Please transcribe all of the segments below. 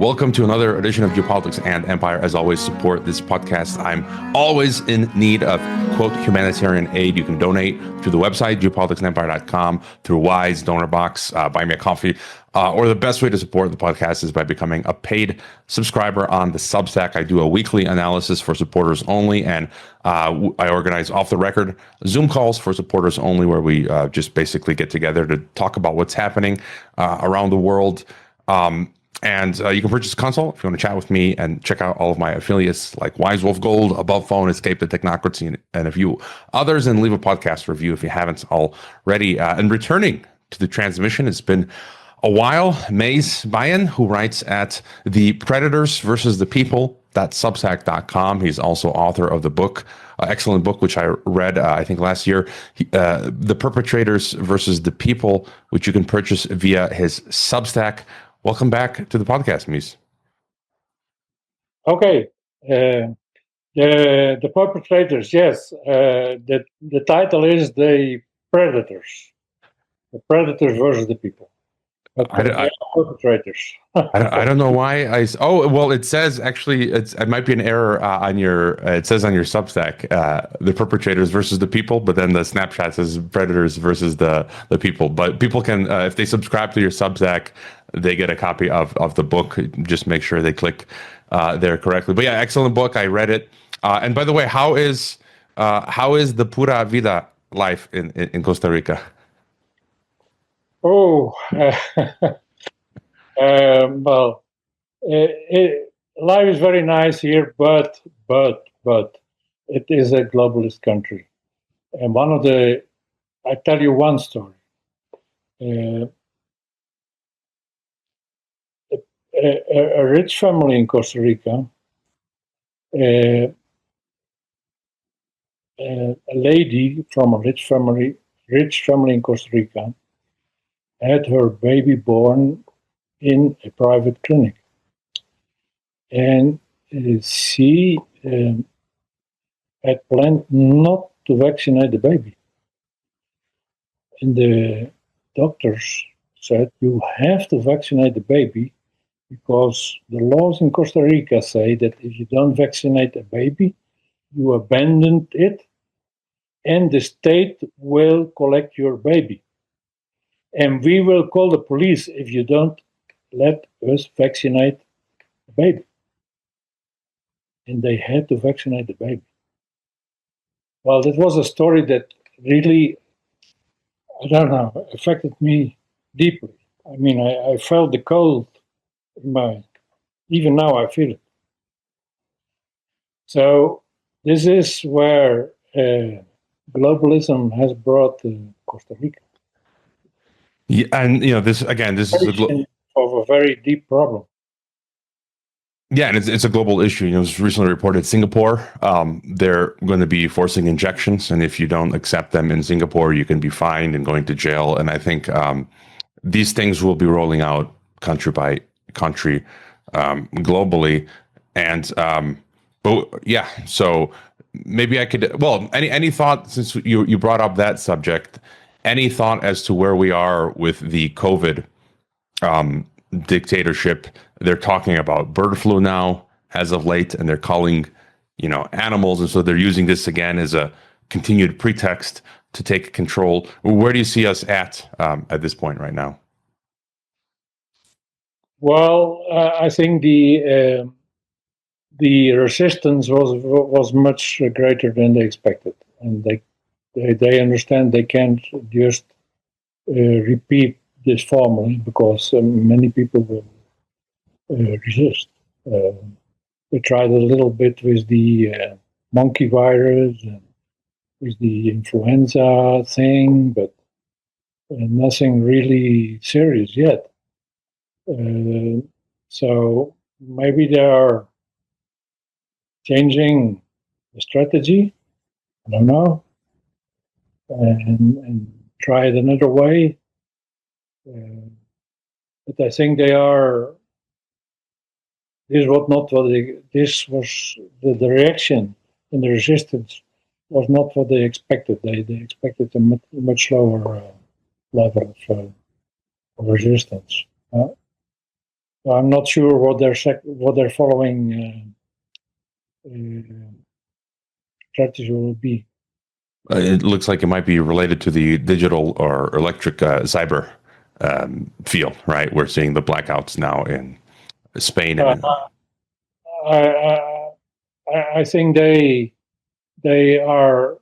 Welcome to another edition of Geopolitics and Empire. As always, support this podcast. I'm always in need of, quote, humanitarian aid. You can donate through the website, geopoliticsandempire.com, through Wise, Donor Box, Buy Me a Coffee, or the best way to support the podcast is by becoming a paid subscriber on the Substack. I do a weekly analysis for supporters only, and I organize off-the-record Zoom calls for supporters only, where we just basically get together to talk about what's happening around the world. And you can purchase a console if you want to chat with me and check out all of my affiliates like Wise Wolf Gold, Above Phone, Escape the Technocracy, and a few others, and leave a podcast review if you haven't already. And returning to the transmission, it's been a while. Meeuwis Baaijen, who writes at the Predators versus the People.substack.com. He's also author of the book, excellent book, which I read, I think last year, The Perpetrators versus the People, which you can purchase via his Substack. Welcome back to the podcast, Mees. Okay. The perpetrators, yes. The title is The Predators. The Predators versus the People. But perpetrators. I don't know why it says actually it might be an error on your it says on your Substack the perpetrators versus the people, but then the snapshot says predators versus the people. But people can if they subscribe to your Substack, they get a copy of the book. Just make sure they click there correctly. But yeah, excellent book. I read it. And by the way, how is the Pura Vida life in Costa Rica? Oh, well, life is very nice here, but it is a globalist country. And I tell you one story. A rich family in Costa Rica, a lady from a rich family in Costa Rica, had her baby born in a private clinic. And she had planned not to vaccinate the baby. And the doctors said, you have to vaccinate the baby because the laws in Costa Rica say that if you don't vaccinate a baby, you abandon it and the state will collect your baby. And we will call the police if you don't let us vaccinate the baby. And they had to vaccinate the baby. Well, that was a story that really, I don't know, affected me deeply. I mean, I felt the cold in even now I feel it. So this is where globalism has brought Costa Rica. Yeah, and this is a very deep problem. Yeah, and it's a global issue. It was recently reported Singapore. They're going to be forcing injections, and if you don't accept them in Singapore, you can be fined and going to jail. And I think these things will be rolling out country by country globally. And but yeah, so maybe I could. Well, any thought, since you brought up that subject? Any thought as to where we are with the COVID dictatorship? They're talking about bird flu now as of late, and they're calling, animals. And so they're using this again as a continued pretext to take control. Where do you see us at this point right now? Well, I think the resistance was much greater than they expected. And they understand they can't just repeat this formula because many people will resist. They tried a little bit with the monkey virus and with the influenza thing, but nothing really serious yet. So maybe they are changing the strategy. I don't know. And try it another way. But I think they are. This was the reaction and the resistance was not what they expected. They expected a much lower level of resistance. I'm not sure what their following strategy will be. It looks like it might be related to the digital or electric cyber field, right? We're seeing the blackouts now in Spain. And I think they are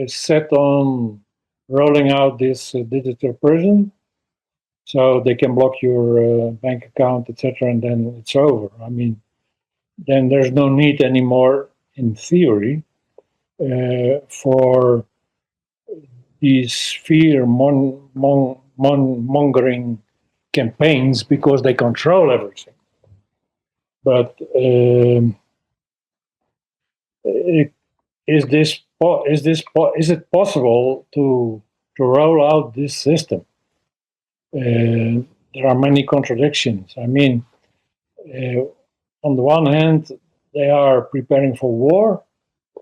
set on rolling out this digital prison, so they can block your bank account, etc., and then it's over. I mean, then there's no need anymore, in theory, for these fear mongering campaigns, because they control everything. But is it possible to roll out this system? There are many contradictions. I mean, on the one hand, they are preparing for war,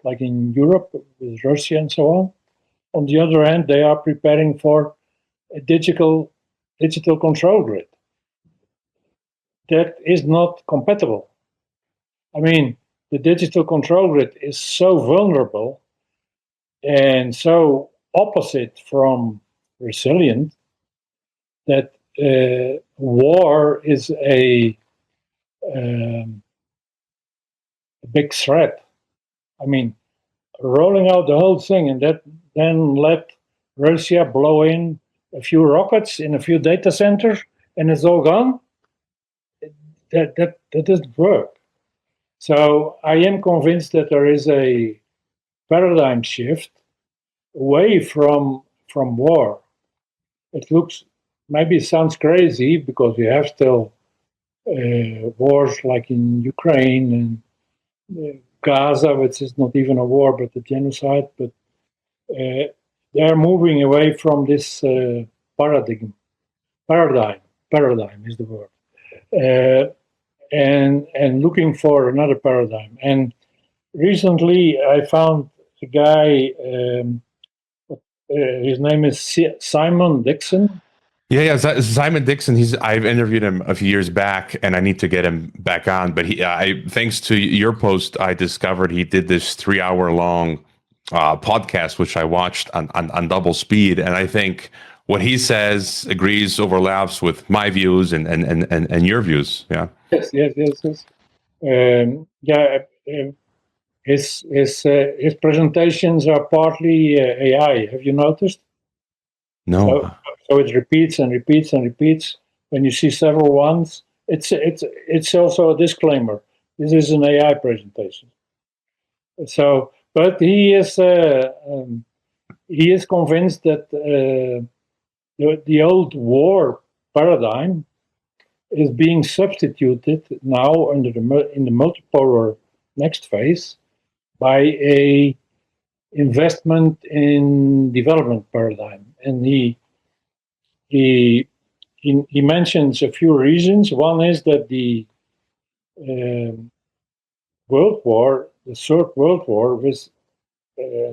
like in Europe with Russia and so on. On the other hand, they are preparing for a digital control grid. That is not compatible. I mean, the digital control grid is so vulnerable and so opposite from resilient that war is a big threat. I mean, rolling out the whole thing and then let Russia blow in a few rockets in a few data centers and it's all gone, that doesn't work. So I am convinced that there is a paradigm shift away from war. It sounds crazy because we have still wars like in Ukraine and Gaza, which is not even a war but a genocide. But they're moving away from this paradigm. Paradigm is the word. And looking for another paradigm. And recently I found a guy, his name is Simon Dixon. Yeah, Simon Dixon. I've interviewed him a few years back, and I need to get him back on. But thanks to your post, I discovered he did this 3-hour-long podcast, which I watched on double speed, and I think what he says agrees, overlaps with my views and your views. Yeah. Yes. His presentations are partly AI. Have you noticed? No. So it repeats and repeats and repeats. When you see several ones, it's also a disclaimer. This is an AI presentation. So, but he is convinced that the old war paradigm is being substituted now in the multipolar next phase by a investment in development paradigm. And he mentions a few reasons. One is that the World War, the Third World War, with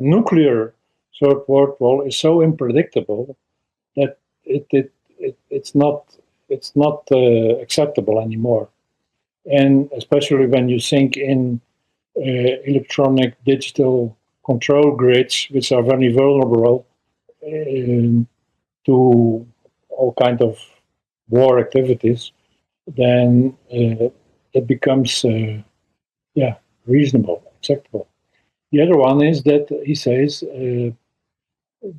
nuclear Third World War, is so unpredictable that it's not acceptable anymore. And especially when you think in electronic digital control grids, which are very vulnerable to all kinds of war activities, then it becomes reasonable, acceptable. The other one is that he says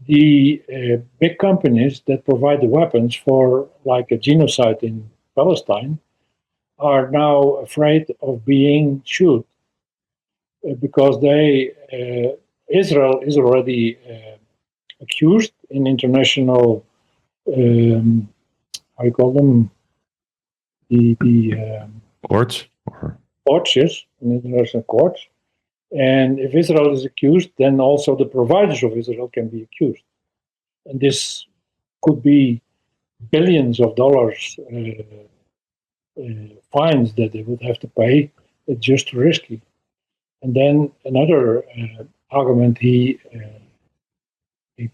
the big companies that provide the weapons for like a genocide in Palestine are now afraid of being sued because Israel is already accused in international, how you call them, the Courts? courts, yes, in international courts. And if Israel is accused, then also the providers of Israel can be accused. And this could be billions of dollars fines that they would have to pay. It's just too risky. And then another argument he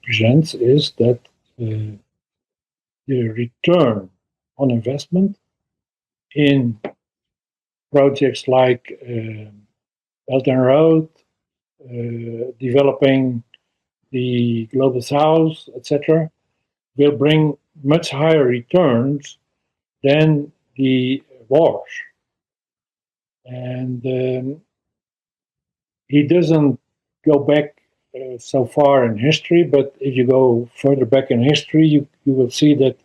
presents is that the return on investment in projects like Belt and Road, developing the Global South, etc., will bring much higher returns than the wars. And he doesn't go back so far in history, but if you go further back in history, you will see that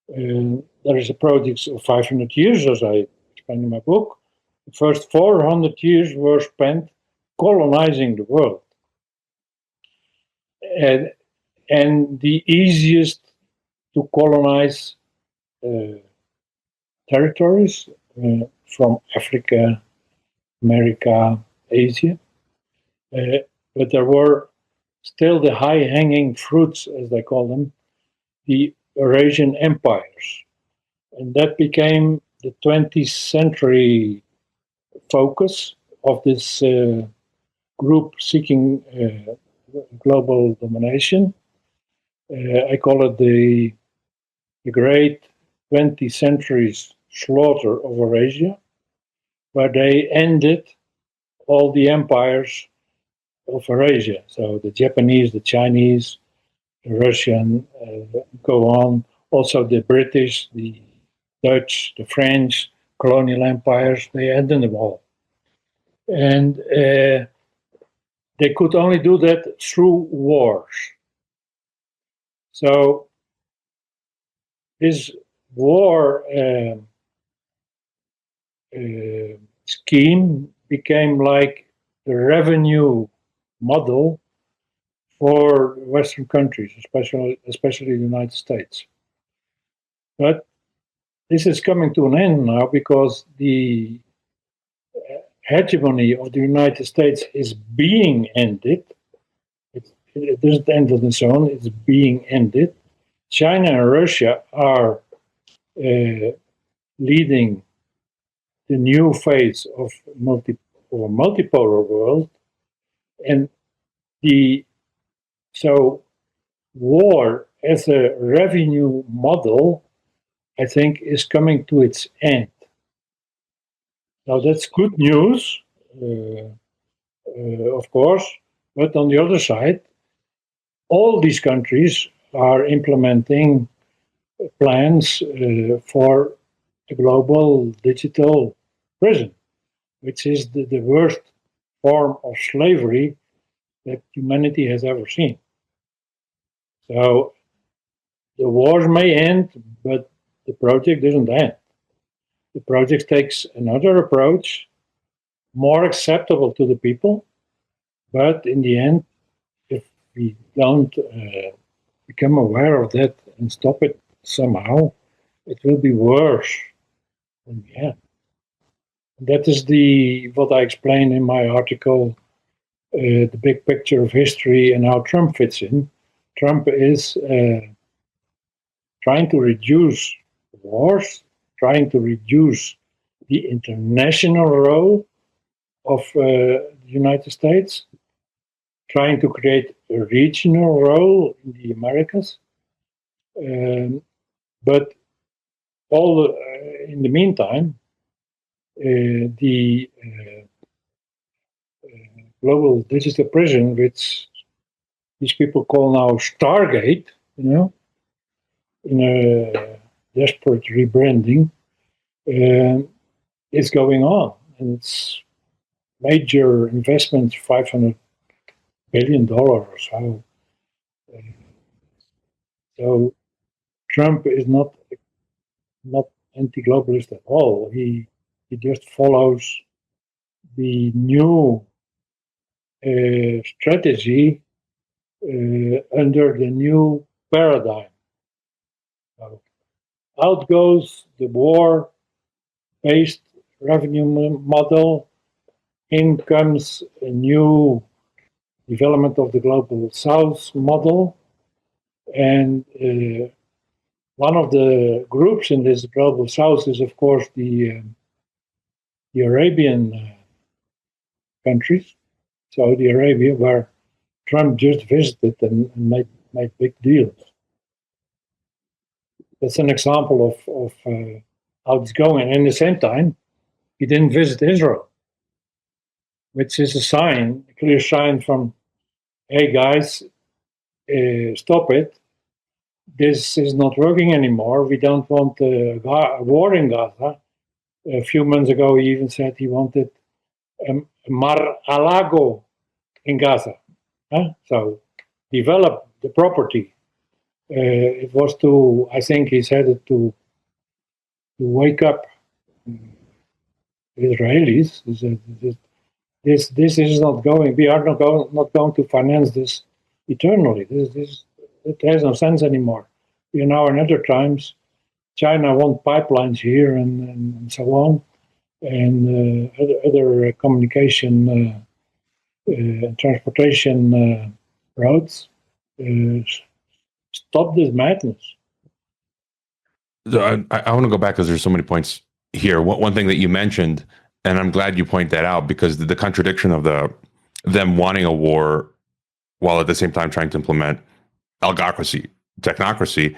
there is a project of 500 years, as I explained in my book. The first 400 years were spent colonizing the world. And the easiest to colonize territories from Africa, America, Asia. But there were still the high-hanging fruits, as they call them, the Eurasian empires. And that became the 20th century focus of this group seeking global domination. I call it the great 20th century's slaughter of Eurasia, where they ended all the empires of Eurasia. So the Japanese, the Chinese, the Russian, go on. Also the British, the Dutch, the French, colonial empires, they ended them all. And they could only do that through wars. So this war scheme became like the revenue model for Western countries, especially the United States. But this is coming to an end now because the hegemony of the United States is being ended. It doesn't end on its own, it's being ended. China and Russia are leading the new phase of a multipolar world, and so war as a revenue model, I think, is coming to its end. Now that's good news, of course, but on the other side, all these countries are implementing plans for a global digital prison, which is the worst form of slavery that humanity has ever seen. So the wars may end, but the project doesn't end. The project takes another approach, more acceptable to the people, but in the end, if we don't become aware of that and stop it somehow, it will be worse in the end. That is what I explain in my article, the big picture of history and how Trump fits in. Trump is trying to reduce wars, trying to reduce the international role of the United States, trying to create a regional role in the Americas. But in the meantime, the global digital prison, which these people call now Stargate, in a desperate rebranding, is going on. And it's major investment, $500 billion or so. So Trump is not anti-globalist at all. He just follows the new strategy under the new paradigm. So out goes the war-based revenue model. In comes a new development of the Global South model. And one of the groups in this Global South is, of course, the Arabian countries, Saudi Arabia, where Trump just visited and made big deals. That's an example of how it's going. And at the same time, he didn't visit Israel, which is a clear sign from, hey guys, stop it. This is not working anymore. We don't want a war in Gaza. A few months ago, he even said he wanted Mar-a-Lago in Gaza. So develop the property. It was I think he said it to wake up Israelis. He said, this is not going. We are not going to finance this eternally. It has no sense anymore. You know, in other times, China want pipelines here and so on, and other communication transportation roads. Stop this madness. So I want to go back because there's so many points here. One thing that you mentioned, and I'm glad you point that out, because the contradiction of them wanting a war while at the same time trying to implement oligarchy, technocracy.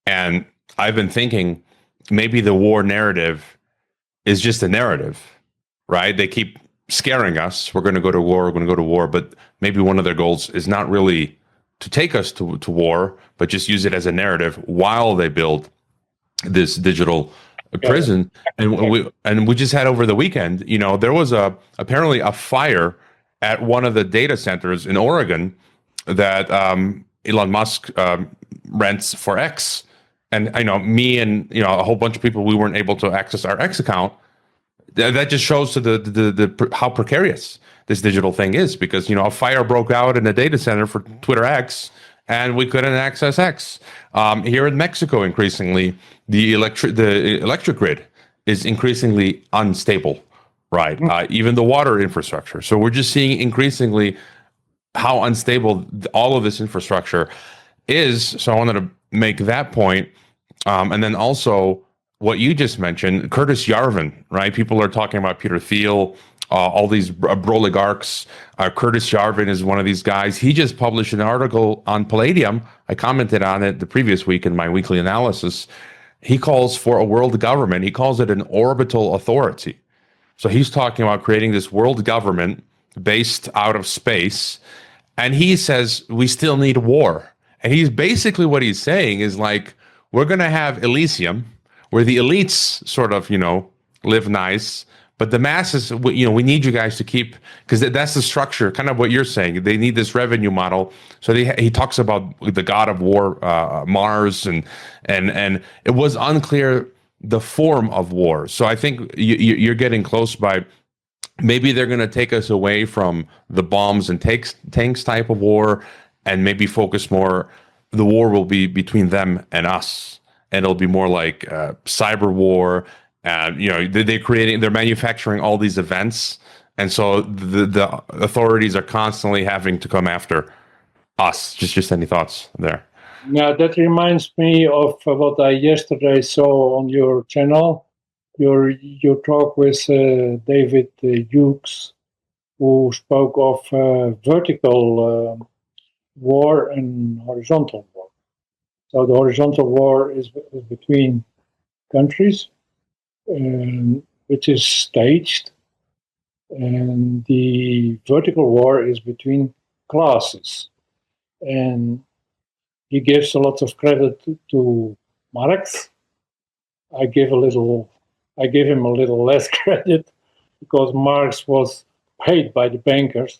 And I've been thinking maybe the war narrative is just a narrative, right? They keep scaring us. We're going to go to war. We're going to go to war. But maybe one of their goals is not really to take us to war, but just use it as a narrative while they build this digital prison. And we just had over the weekend, you know, there was apparently a fire at one of the data centers in Oregon that Elon Musk rents for X. And I know me and, you know, a whole bunch of people, we weren't able to access our X account. That just shows to the how precarious this digital thing is, because, you know, a fire broke out in a data center for Twitter X and we couldn't access X. Here in Mexico, increasingly, the electric grid is increasingly unstable, right? Even the water infrastructure. So we're just seeing increasingly how unstable all of this infrastructure is. So I wanted to make that point. And then also what you just mentioned, Curtis Yarvin, right? People are talking about Peter Thiel, all these oligarchs. Curtis Yarvin is one of these guys. He just published an article on Palladium. I commented on it the previous week in my weekly analysis. He calls for a world government. He calls it an orbital authority. So he's talking about creating this world government based out of space. And he says we still need war. And he's basically, what he's saying is like, we're going to have Elysium, where the elites sort of, you know, live nice, but the masses, you know, we need you guys to keep, because that's the structure, kind of what you're saying. They need this revenue model. So he talks about the god of war, Mars, and it was unclear the form of war. So I think you're getting close by, maybe they're going to take us away from the bombs and tanks type of war, and maybe focus more. The war will be between them and us, and it'll be more like cyber war. You know, they're manufacturing all these events, and so the authorities are constantly having to come after us. Just any thoughts there? Now that reminds me of what I yesterday saw on your channel, your talk with David Hughes, who spoke of vertical war and horizontal war. So the horizontal war is between countries, which is staged, and the vertical war is between classes. And he gives a lot of credit to Marx. I give him a little less credit, because Marx was paid by the bankers,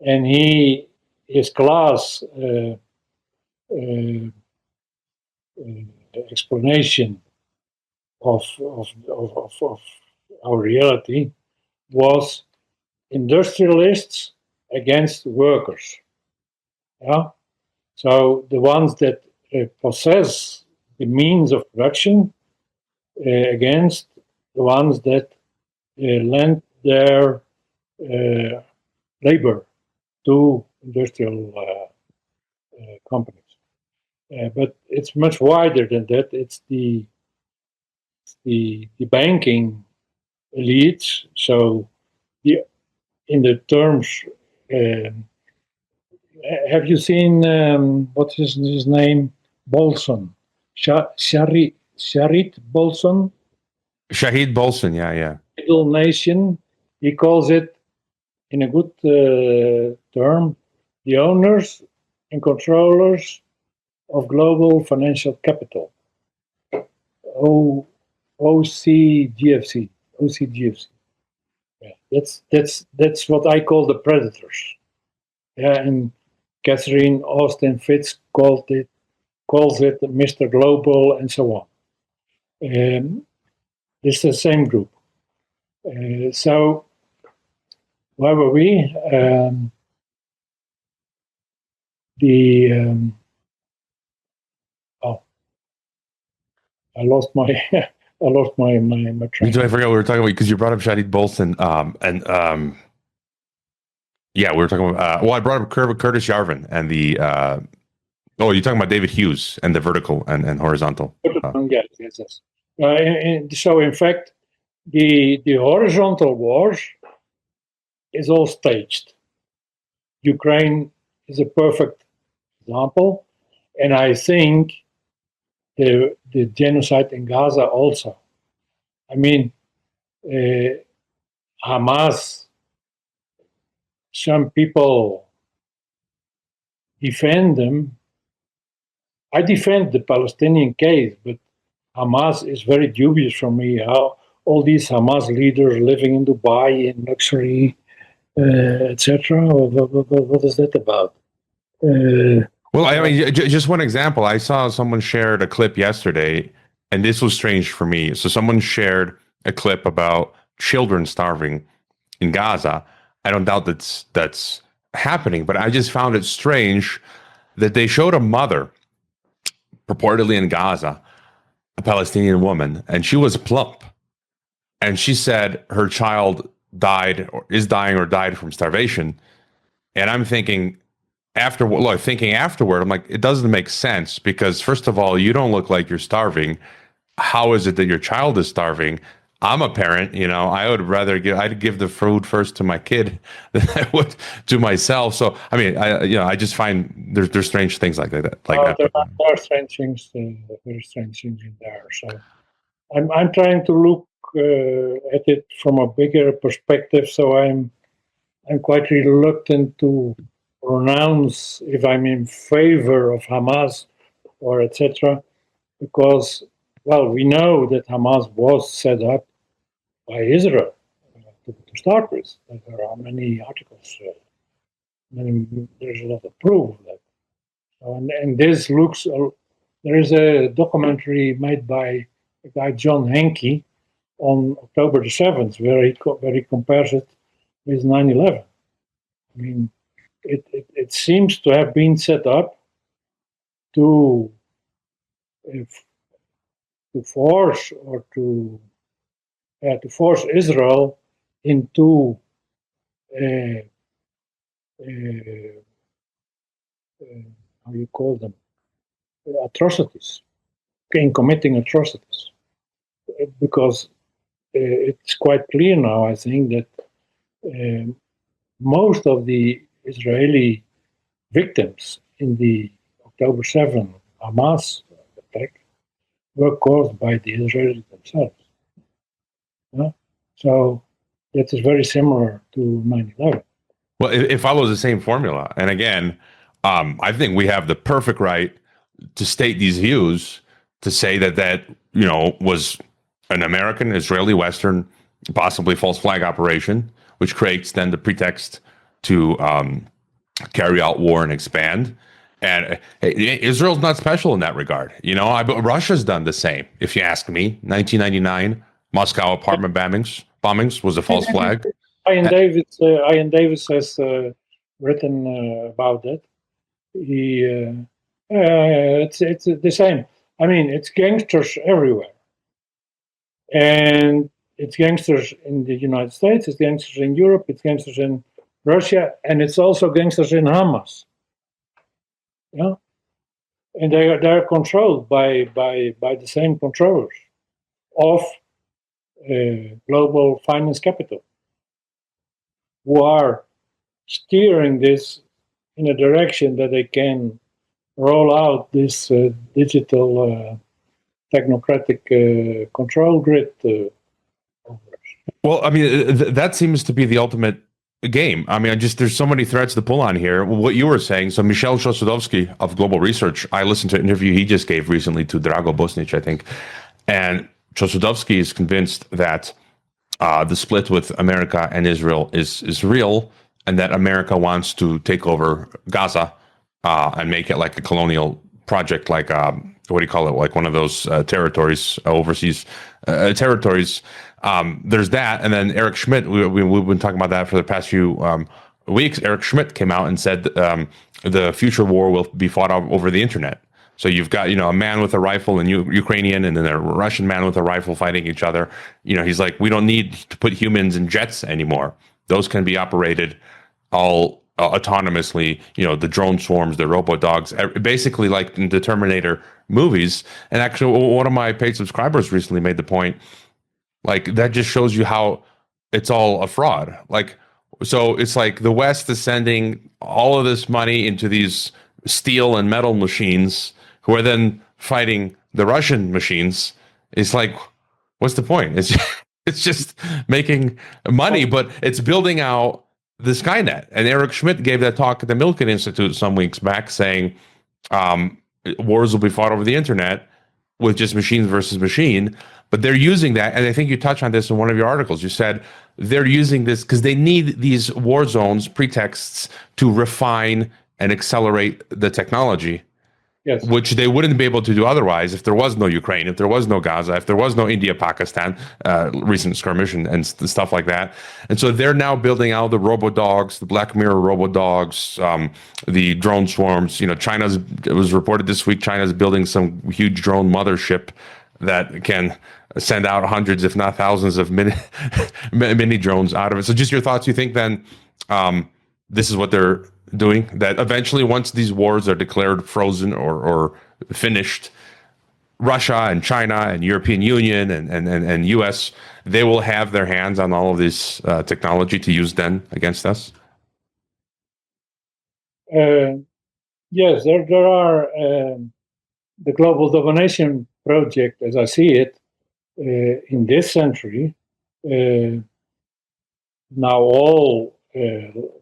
and his class explanation of our reality was industrialists against workers. Yeah, so the ones that possess the means of production against the ones that lend their labor to industrial companies. But it's much wider than that. It's the banking elites. So in the terms, have you seen what is his name? Bolson, Sharit Bolson. Shahid Bolson, yeah. Middle nation. He calls it, in a good term, the owners and controllers of global financial capital. OCGFC. Yeah, that's what I call the predators. Yeah, and Catherine Austin Fitz calls it Mr. Global and so on. It's the same group. So where were we? I lost my train. I forgot what we were talking about because you brought up Shahid Bolson, yeah, we were talking about. Well, I brought up Curtis Yarvin and the. You're talking about David Hughes and the vertical and horizontal. Yes. So in fact, the horizontal wars is all staged. Ukraine is a perfect example, and I think the genocide in Gaza also. I mean, Hamas. Some people defend them. I defend the Palestinian case, but Hamas is very dubious for me. How all these Hamas leaders living in Dubai in luxury, etc. What is that about? Well, I mean, just one example. I saw someone shared a clip yesterday, and this was strange for me. So someone shared a clip about children starving in Gaza. I don't doubt that's happening, but I just found it strange that they showed a mother purportedly in Gaza, a Palestinian woman, and she was plump. And she said her child died or is dying or died from starvation. And I'm thinking afterward, I'm like, it doesn't make sense because first of all, you don't look like you're starving. How is it that your child is starving? I'm a parent, I would rather I'd give the food first to my kid than I would to myself. So, I mean, I just find there's strange things like that. There are strange things, very strange things in there. So, I'm trying to look at it from a bigger perspective. So I'm quite reluctant to pronounce if I'm in favor of Hamas or etc. Because, well, we know that Hamas was set up by Israel to start with. There are many articles, there's a lot of proof of that. And this looks, there is a documentary made by a guy, John Henke, on October the 7th, where he compares it with 9/11. I mean, it seems to have been set up to force or to force Israel into how you call them, atrocities, in committing atrocities, because it's quite clear now, I think, that most of the Israeli victims in the October 7 Hamas attack were caused by the Israelis themselves. Yeah? So that is very similar to 9/11. Well, it follows the same formula. And again, I think we have the perfect right to state these views, to say that was an American, Israeli, Western, possibly false flag operation, which creates then the pretext to carry out war and expand. And Israel's not special in that regard. Russia's done the same. If you ask me, 1999 Moscow apartment bombings was a false flag. Ian Davis has written about that. It's the same. I mean, it's gangsters everywhere, and it's gangsters in the United States. It's gangsters in Europe. It's gangsters in Russia, and it's also gangsters in Hamas. Yeah, and they are controlled by the same controllers of global finance capital, who are steering this in a direction that they can roll out this digital technocratic control grid Well, I mean, that seems to be the ultimate game. I mean, there's so many threads to pull on here. What you were saying, so Michel Chossudovsky of Global Research, I listened to an interview he just gave recently to Drago Bosnic, I think, and Chossudovsky is convinced that the split with America and Israel is real, and that America wants to take over Gaza and make it like a colonial project, like what do you call it, like one of those territories, overseas territories. There's that, and then Eric Schmidt. We've been talking about that for the past few weeks. Eric Schmidt came out and said the future war will be fought over the internet. So you've got, a man with a rifle and Ukrainian, and then a Russian man with a rifle fighting each other. He's like, we don't need to put humans in jets anymore. Those can be operated all autonomously. The drone swarms, the robo dogs, basically like in the Terminator movies. And actually, one of my paid subscribers recently made the point, like, that just shows you how it's all a fraud. Like, so it's like the West is sending all of this money into these steel and metal machines who are then fighting the Russian machines. It's like, what's the point? It's just making money, but it's building out the Skynet. And Eric Schmidt gave that talk at the Milken Institute some weeks back saying wars will be fought over the internet with just machine versus machine. But they're using that, and I think you touched on this in one of your articles. You said they're using this because they need these war zones, pretexts, to refine and accelerate the technology. Yes. Which they wouldn't be able to do otherwise if there was no Ukraine, if there was no Gaza, if there was no India-Pakistan recent skirmish and stuff like that. And so they're now building out the robo-dogs, the Black Mirror robo-dogs, the drone swarms. It was reported this week, China's building some huge drone mothership that can send out hundreds, if not thousands, of mini drones out of it. So just your thoughts, you think then this is what they're doing, that eventually once these wars are declared frozen or finished, Russia and China and European Union and US, they will have their hands on all of this technology to use then against us? Yes, there are the global domination project, as I see it, in this century. Now all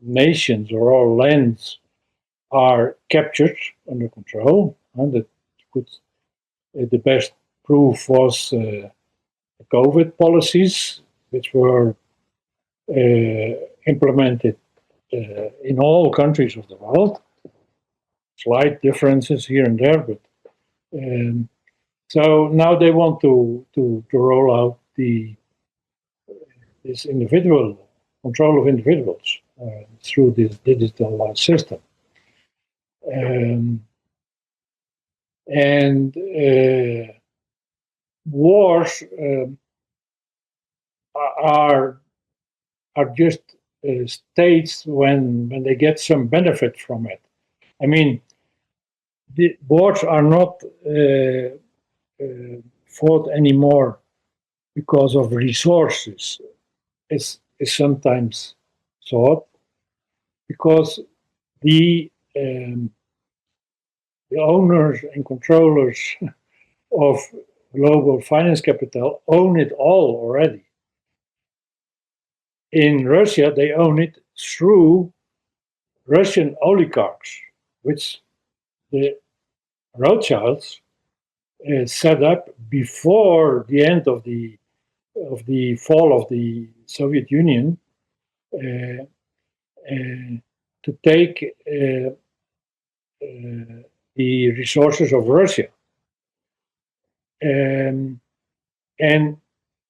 nations or all lands are captured under control, and the best proof was the COVID policies, which were implemented in all countries of the world. Slight differences here and there, but so now they want to roll out this individual control of individuals through this digital system. And wars are just states when they get some benefit from it. I mean, the wars are not fought anymore because of resources. It's sometimes thought because the owners and controllers of global finance capital own it all already. In Russia, they own it through Russian oligarchs, which the Rothschilds set up before the end of the fall of the Soviet Union to take the resources of Russia, and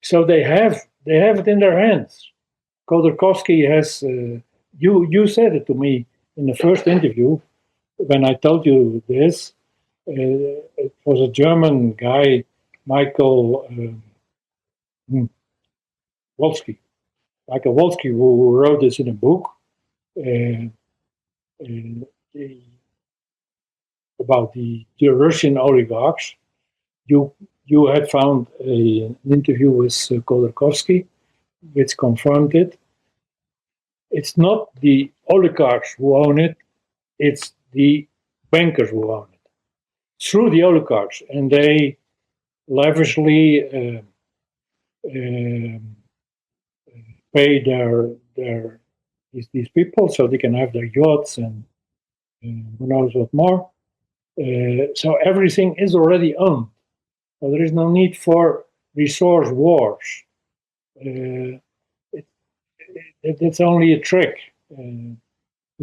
so they have it in their hands. Khodorkovsky has. You said it to me in the first interview when I told you this. It was a German guy, Michael Wolski, who wrote this in a book about the Russian oligarchs. You had found an interview with Khodorkovsky, which confirmed it. It's not the oligarchs who own it, it's the bankers who own it, through the oligarchs, and they lavishly pay these people so they can have their yachts and who knows what more. So everything is already owned. So there is no need for resource wars. It's only a trick to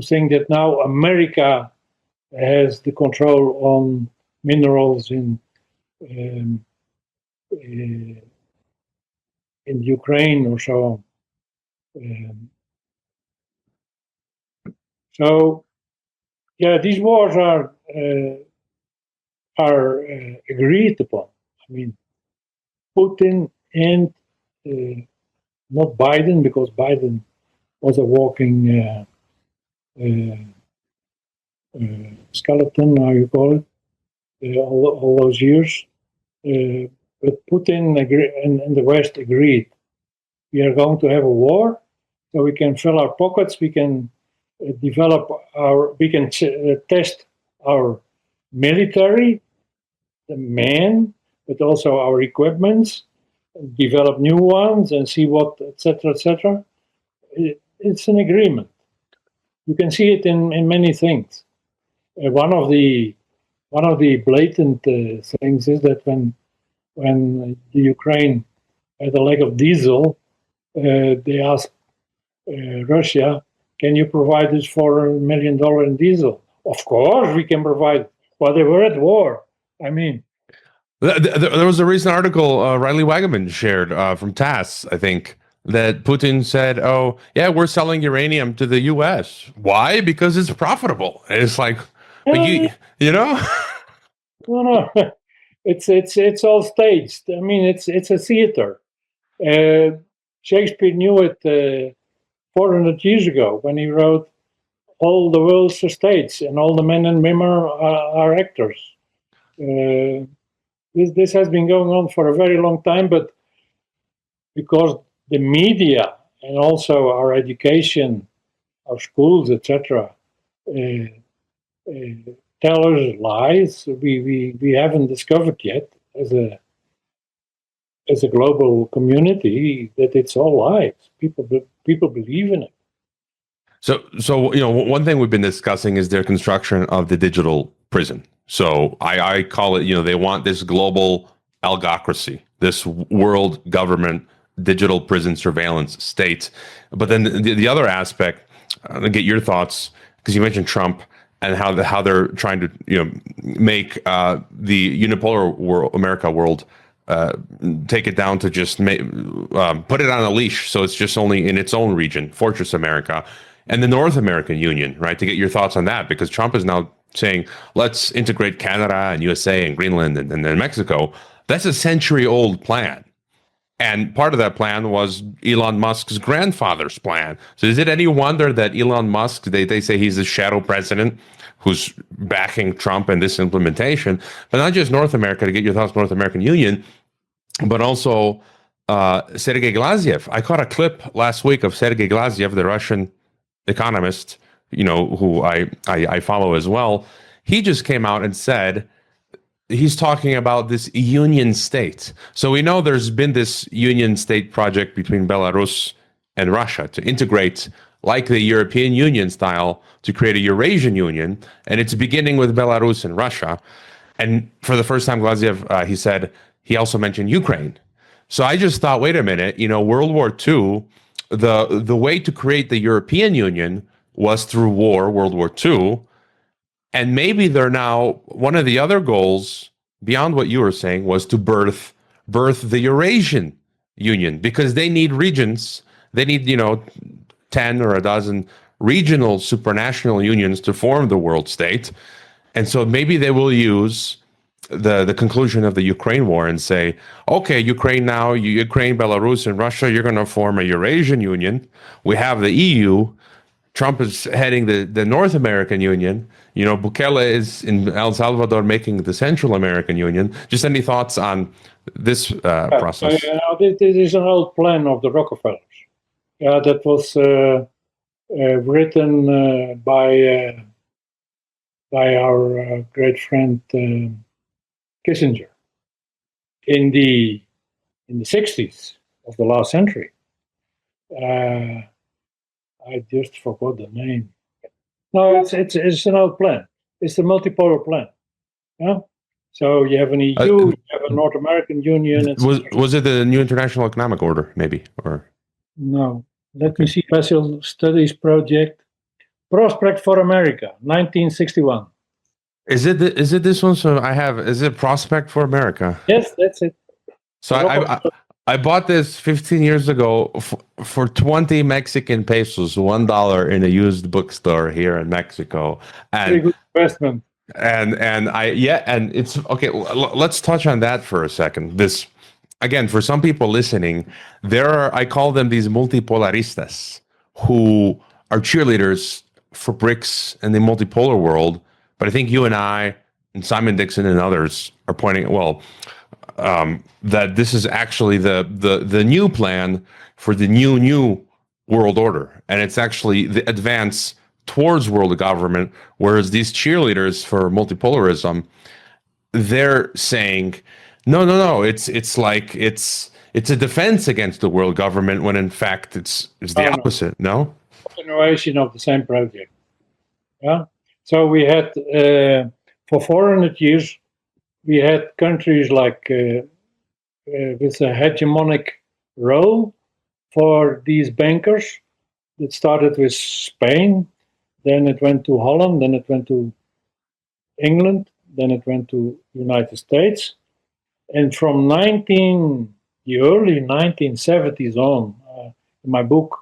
think that now America has the control on minerals in Ukraine or so on. So, yeah, these wars are agreed upon. I mean, Putin and not Biden, because Biden was a walking skeleton, how you call it, all those years. But Putin and the West agreed. We are going to have a war, so we can fill our pockets. We can test our military, the men, but also our equipments, develop new ones, and see what, etc., etc. It's an agreement. You can see it in many things. One of the blatant things is that when the Ukraine had a lack of diesel, they asked Russia, "Can you provide us $400 million in diesel?" Of course, we can provide. Well, they were at war. I mean, there was a recent article Riley Wagaman shared from TASS, I think, that Putin said, "Oh, yeah, we're selling uranium to the U.S. Why? Because it's profitable." And it's like, but you know, no, it's all staged. I mean, it's a theater. Shakespeare knew it 400 years ago when he wrote all the world's a stage and all the men and women are actors. This has been going on for a very long time, but because the media and also our education, our schools, etc., tell us lies we haven't discovered yet as a global community that it's all lies. People believe in it. So one thing we've been discussing is their construction of the digital prison. So I call it, they want this global algocracy, this world government digital prison surveillance state. But then the other aspect, to get your thoughts, because you mentioned Trump and how they're trying to make the unipolar America world take it down to just put it on a leash, so it's just only in its own region, Fortress America, and the North American Union, right? To get your thoughts on that, because Trump is now saying, let's integrate Canada and USA and Greenland and then Mexico. That's a century-old plan. And part of that plan was Elon Musk's grandfather's plan. So is it any wonder that Elon Musk, they say he's the shadow president who's backing Trump and this implementation, but not just North America, to get your thoughts, North American Union, but also Sergei Glaziev. I caught a clip last week of Sergei Glaziev, the Russian economist, who I follow as well. He just came out and said, he's talking about this union state. So we know there's been this union state project between Belarus and Russia to integrate, like the European Union style, to create a Eurasian Union. And it's beginning with Belarus and Russia. And for the first time, Glaziev, he said, he also mentioned Ukraine. So I just thought, wait a minute, World War II, the way to create the European Union was through war, World War II. And maybe they're now, one of the other goals beyond what you were saying was to birth the Eurasian Union, because they need regions. They need, 10 or a dozen regional supranational unions to form the world state. And so maybe they will use the conclusion of the Ukraine war and say, okay, Ukraine, Belarus, and Russia, you're going to form a Eurasian Union. We have the EU. Trump is heading the North American Union. Bukele is in El Salvador making the Central American Union. Just any thoughts on this process? This is an old plan of the Rockefellers. That was written by our great friend Kissinger in the 60s of the last century. I just forgot the name. No, it's an old plan. It's the multipolar plan. Yeah. So you have an EU, you have a North American Union. Was it the New International Economic Order, maybe, or no? Let me see. Special Studies Project, Prospect for America, 1961. is it this one? So I have. Is it Prospect for America? Yes, that's it. So I bought this 15 years ago for 20 Mexican pesos, $1 in a used bookstore here in Mexico, Very and good investment. and it's okay. Let's touch on that for a second. This again, for some people listening, I call them these multipolaristas who are cheerleaders for BRICS and the multipolar world. But I think you and I and Simon Dixon and others are pointing, well, that this is actually the new plan for the new world order, and it's actually the advance towards world government. Whereas these cheerleaders for multipolarism, they're saying, no, it's like it's a defense against the world government, when in fact it's the opposite. No, continuation of the same project. Yeah. So we had for 400 years. We had countries like with a hegemonic role for these bankers. It started with Spain, then it went to Holland, then it went to England, then it went to United States. And from the early 1970s on, in my book,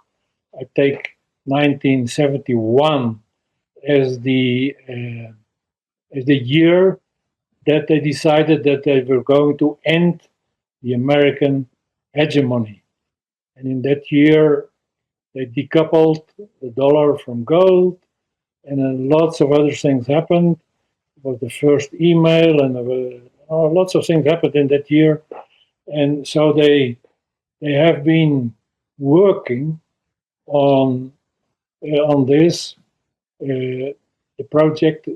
I take 1971 as the year that they decided that they were going to end the American hegemony. And in that year, they decoupled the dollar from gold, and then lots of other things happened. It was the first email, and there were, lots of things happened in that year. And so they have been working on this the project,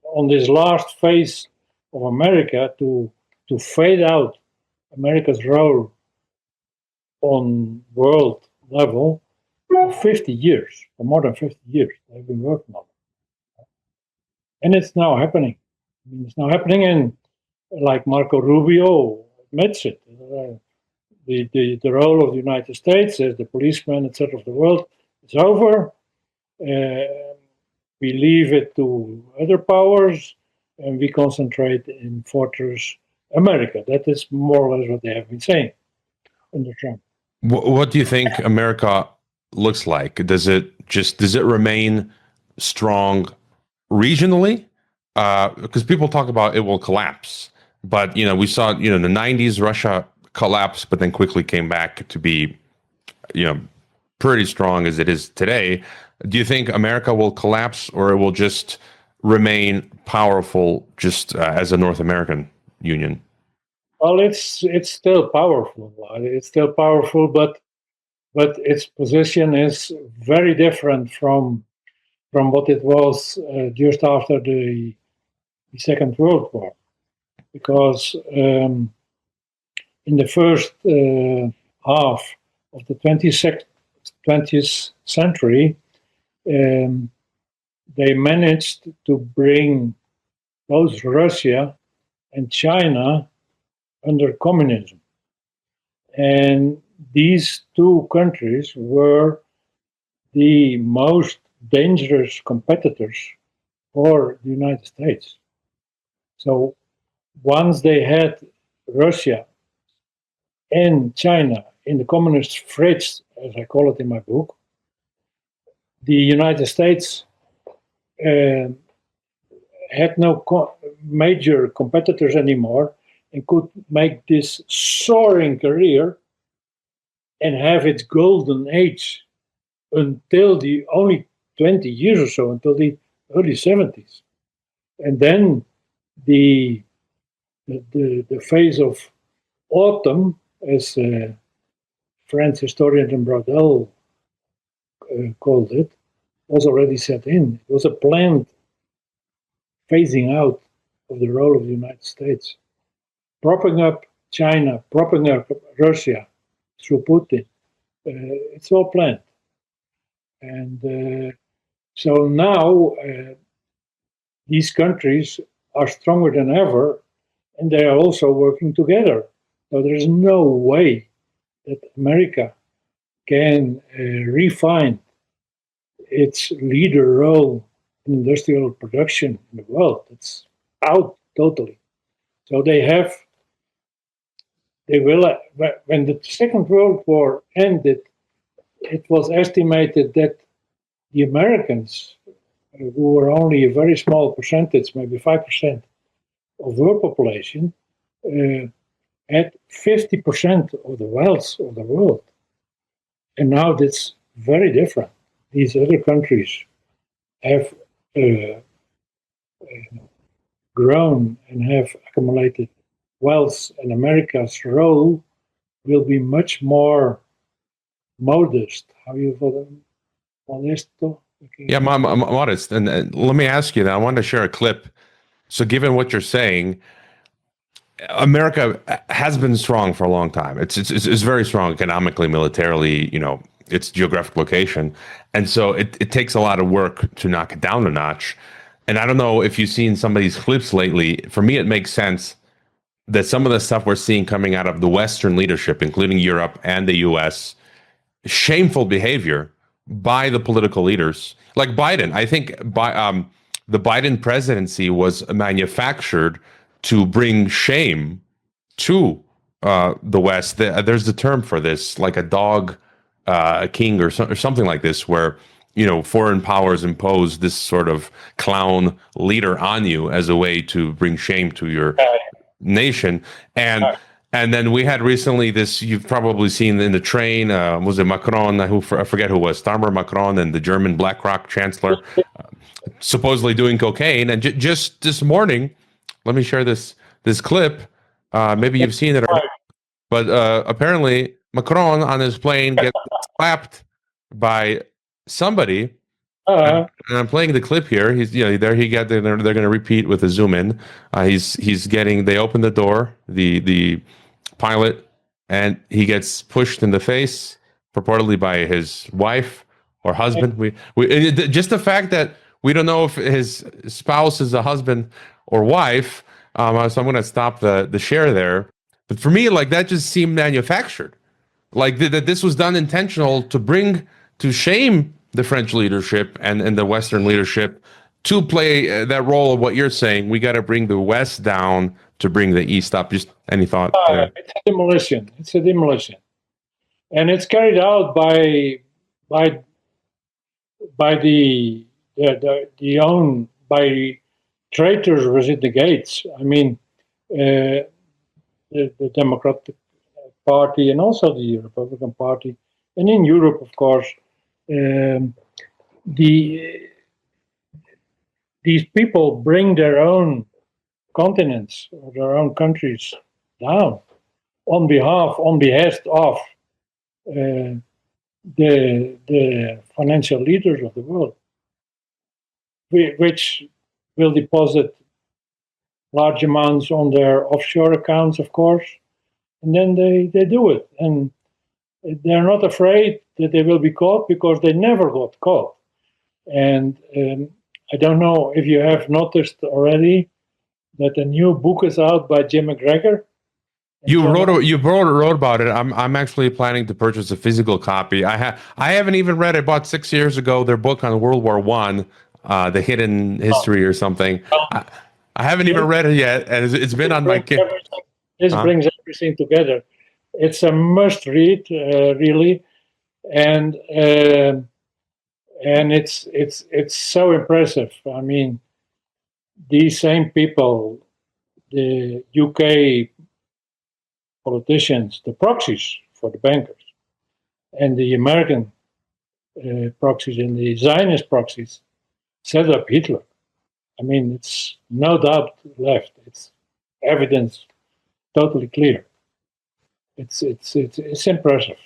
on this last phase of America, to fade out America's role on world level for 50 years, for more than 50 years. They've been working on it. And it's now happening. It's now happening, and like Marco Rubio admits it, the role of the United States as the policeman, etc., of the world is over. We leave it to other powers, and we concentrate in Fortress America. That is more or less what they have been saying under Trump. What do you think America looks like? Does it remain strong regionally? Because people talk about it will collapse, but we saw in the 90s Russia collapsed, but then quickly came back to be pretty strong as it is today. Do you think America will collapse, or it will just remain powerful just as a North American union? Well, it's still powerful. It's still powerful, but its position is very different from what it was just after the Second World War, because in the first half of the 20th century, they managed to bring both Russia and China under communism. And these two countries were the most dangerous competitors for the United States. So once they had Russia and China in the communist fridge, as I call it in my book, the United States had no major competitors anymore, and could make this soaring career and have its golden age until the only 20 years or so, until the early 70s. And then the phase of autumn, as French historian Brodel called it, was already set in. It was a planned phasing out of the role of the United States, propping up China, propping up Russia through Putin, It's all planned. And so now these countries are stronger than ever, and they are also working together. So there is no way that America can refine its leader role in industrial production in the world. It's out totally. So they will, when the Second World War ended, it was estimated that the Americans, who were only a very small percentage, maybe 5% of world population, had 50% of the wealth of the world. And now that's very different. These other countries have grown and have accumulated wealth, and America's role will be much more modest. How you call them? Modesto? Yeah, I'm modest. And let me ask you that. I wanted to share a clip. So, given what you're saying, America has been strong for a long time. It's very strong economically, militarily, its geographic location. And so it takes a lot of work to knock it down a notch. And I don't know if you've seen some of these clips lately. For me, it makes sense that some of the stuff we're seeing coming out of the Western leadership, including Europe and the US, shameful behavior by the political leaders, like Biden. I think the Biden presidency was manufactured to bring shame to the West. There's the term for this, like a dog king or something like this, where foreign powers impose this sort of clown leader on you as a way to bring shame to your nation. And then we had recently this, you've probably seen in the train, was it Macron, I forget who it was, Starmer Macron and the German BlackRock chancellor, supposedly doing cocaine. And just this morning, let me share this clip. Maybe you've seen it already. But apparently Macron on his plane gets slapped by somebody. And I'm playing the clip here. He's there. They're going to repeat with a zoom in. He's getting. They open the door. The pilot, and he gets pushed in the face, purportedly by his wife or husband. We just the fact that we don't know if his spouse is a husband or wife. So I'm going to stop the share there. But for me, like, that just seemed manufactured. Like that this was done intentional to shame the French leadership and the Western leadership to play that role of what you're saying. We got to bring the West down to bring the East up. Just any thought there? It's a demolition. It's a demolition, and it's carried out by traitors within the gates. I mean, the Democratic Party and also the Republican Party, and in Europe, of course, these people bring their own continents or their own countries down on behest of the financial leaders of the world, which will deposit large amounts on their offshore accounts, of course, and then they do it. And they're not afraid that they will be caught because they never got caught. And I don't know if you have noticed already that a new book is out by Jim McGregor. You wrote about it. I'm actually planning to purchase a physical copy. I haven't even read it. I bought 6 years ago their book on World War I, The Hidden History or something. I haven't even read it yet, and it's been on my kid. This brings everything together. It's a must read, really, and it's so impressive. I mean, these same people, the UK politicians, the proxies for the bankers, and the American proxies and the Zionist proxies set up Hitler. I mean, it's no doubt left. It's evidence totally clear. It's impressive.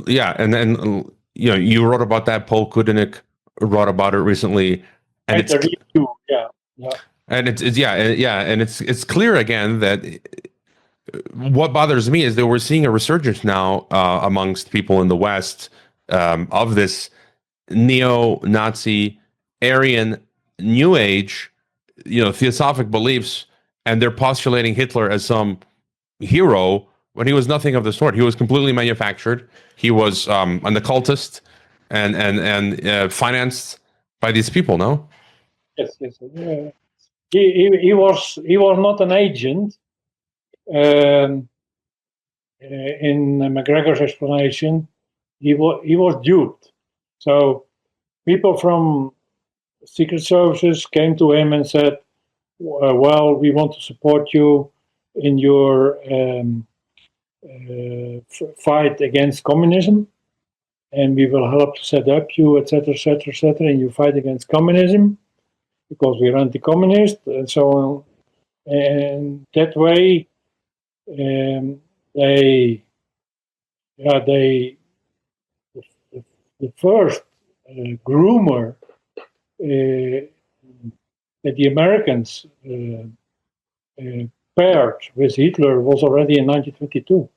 Yeah, and then you wrote about that. Paul Kudenik wrote about it recently, and it's review, yeah. And it's clear again that what bothers me is that we're seeing a resurgence now amongst people in the West of this neo-Nazi, Aryan, New Age, theosophic beliefs, and they're postulating Hitler as some hero when he was nothing of the sort. He was completely manufactured. He was an occultist and financed by these people. No. Yes, yes. He was not an agent. In McGregor's explanation, he was duped. So people from secret services came to him and said, well, we want to support you in your fight against communism, and we will help to set up you, etc., etc., etc., in your fight against communism, because we're anti-communist, and so on. And that way, the first groomer that the Americans paired with Hitler was already in 1922.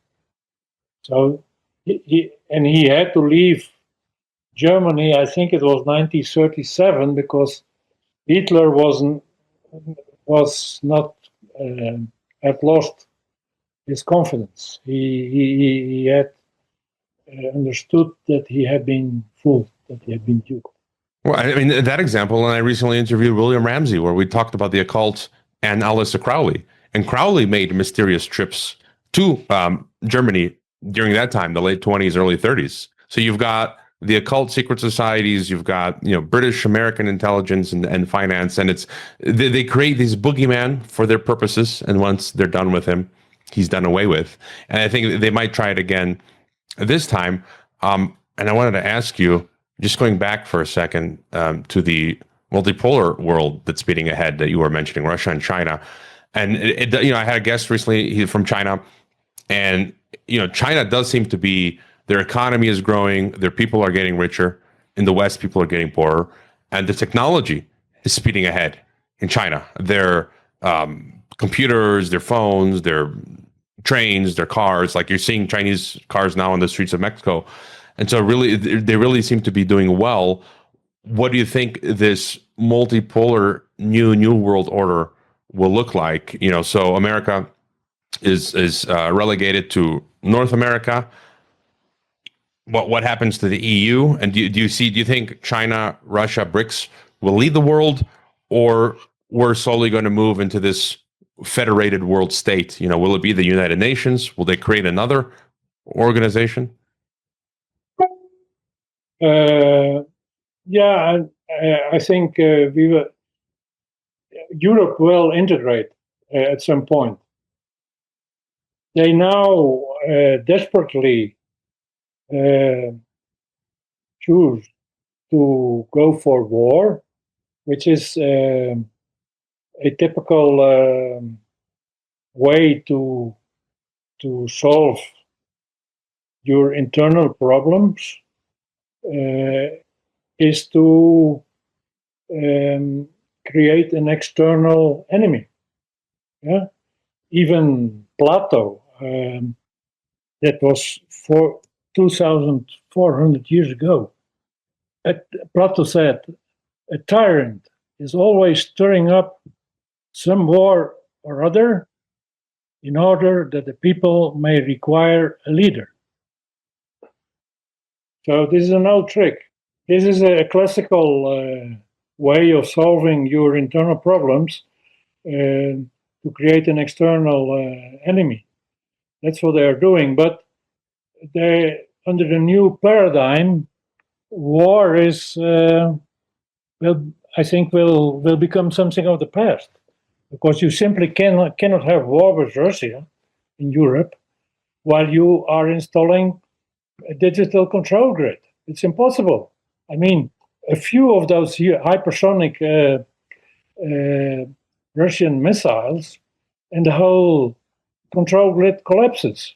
So he had to leave Germany. I think it was 1937, because Hitler had lost his confidence. He had understood that he had been fooled, that he had been duped. Well, I mean, that example, and I recently interviewed William Ramsey, where we talked about the occult and Aleister Crowley. And Crowley made mysterious trips to Germany during that time, the late 20s, early 30s. So you've got the occult secret societies, you've got British American intelligence and finance, and they create these boogeyman for their purposes, and once they're done with him, he's done away with. And I think they might try it again this time. And I wanted to ask you, just going back for a second to the multipolar world that's speeding ahead that you were mentioning, Russia and China. And I had a guest recently from China, and China does seem to be, their economy is growing, their people are getting richer. In the West, people are getting poorer, and the technology is speeding ahead in China. Their computers, their phones, their trains, their cars, like you're seeing Chinese cars now on the streets of Mexico. And so really, they really seem to be doing well. What do you think this multipolar new world order will look like? So America is relegated to North America. What happens to the EU? And do you think China, Russia, BRICS will lead the world, or we're slowly going to move into this federated world state? Will it be the United Nations? Will they create another organization? Yeah, I think Europe will integrate at some point. They now desperately choose to go for war, which is a typical way to solve your internal problems, is to create an external enemy. Yeah, even Plato, that was 2,400 years ago. Plato said, a tyrant is always stirring up some war or other in order that the people may require a leader. So this is an old trick. This is a classical way of solving your internal problems, to create an external enemy. That's what they are doing. But under the new paradigm, war is, I think, will become something of the past, because you simply cannot have war with Russia in Europe while you are installing a digital control grid. It's impossible. I mean, a few of those hypersonic Russian missiles, and the whole control grid collapses.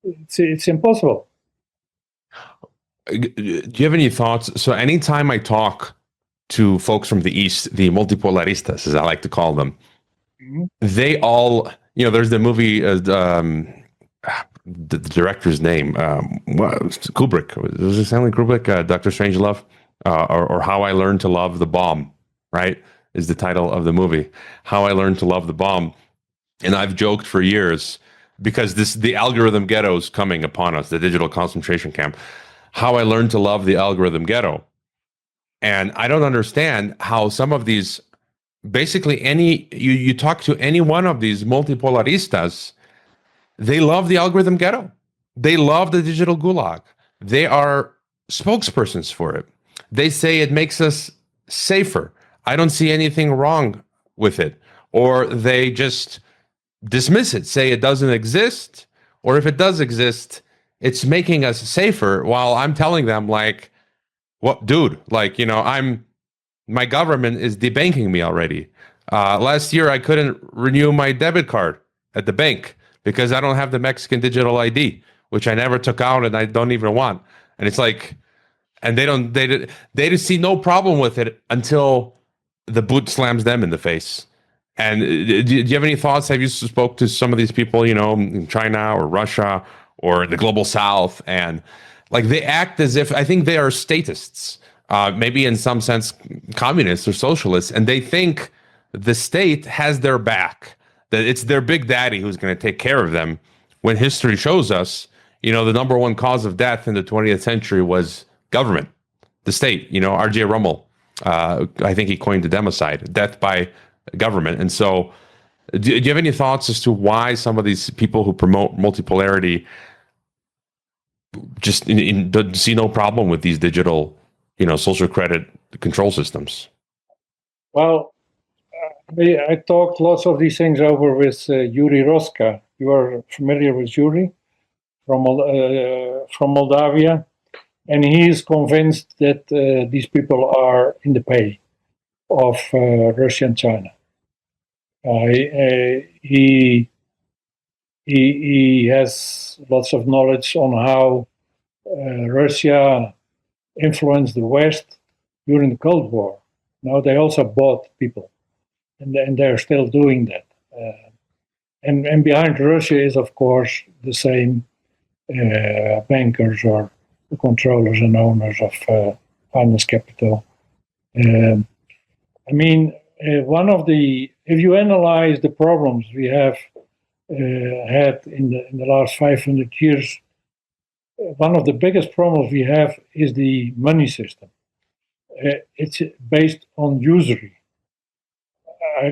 It's impossible. Do you have any thoughts? So anytime I talk to folks from the East, the multipolaristas, as I like to call them, they all, there's the movie, the director's name, Kubrick. Was it Stanley Kubrick? Dr. Strangelove, or How I Learned to Love the Bomb, right? Is the title of the movie. How I Learned to Love the Bomb. And I've joked for years because the algorithm ghetto is coming upon us, the digital concentration camp. How I Learned to Love the Algorithm Ghetto. And I don't understand how some of these, basically you talk to any one of these multipolaristas, they love the algorithm ghetto. They love the digital gulag. They are spokespersons for it. They say it makes us safer. I don't see anything wrong with it. Or they just dismiss it, say it doesn't exist. Or if it does exist, it's making us safer, while I'm telling them, like, what, dude, like, my government is debanking me already. Last year, I couldn't renew my debit card at the bank because I don't have the Mexican digital ID, which I never took out and I don't even want. And it's like, and they just see no problem with it until the boot slams them in the face. And do you have any thoughts? Have you spoke to some of these people, in China or Russia or the global South, and like they act as if, I think they are statists, maybe in some sense communists or socialists, and they think the state has their back, that it's their big daddy who's going to take care of them. When history shows us, the number one cause of death in the 20th century was government, the state. R.J. Rummel, I think he coined the democide, death by government. And so, do you have any thoughts as to why some of these people who promote multipolarity just see no problem with these digital, social credit control systems? Well, I talked lots of these things over with Yuri Roska. You are familiar with Yuri from Moldavia, and he is convinced that these people are in the pay of Russia and China. He has lots of knowledge on how Russia influenced the West during the Cold War. Now they also bought people, and they're still doing that. And behind Russia is, of course, the same bankers or the controllers and owners of finance capital. If you analyze the problems we have had in the last 500 years, one of the biggest problems we have is the money system. It's based on usury.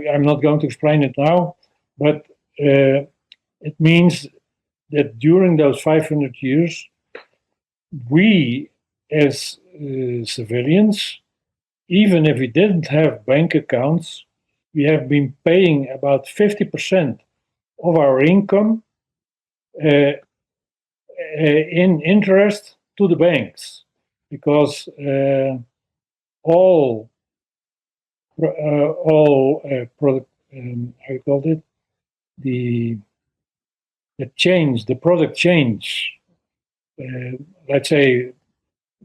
I'm not going to explain it now, but it means that during those 500 years, we as civilians, even if we didn't have bank accounts, we have been paying about 50% of our income in interest to the banks, because all product, how you called it, the product change. Let's say,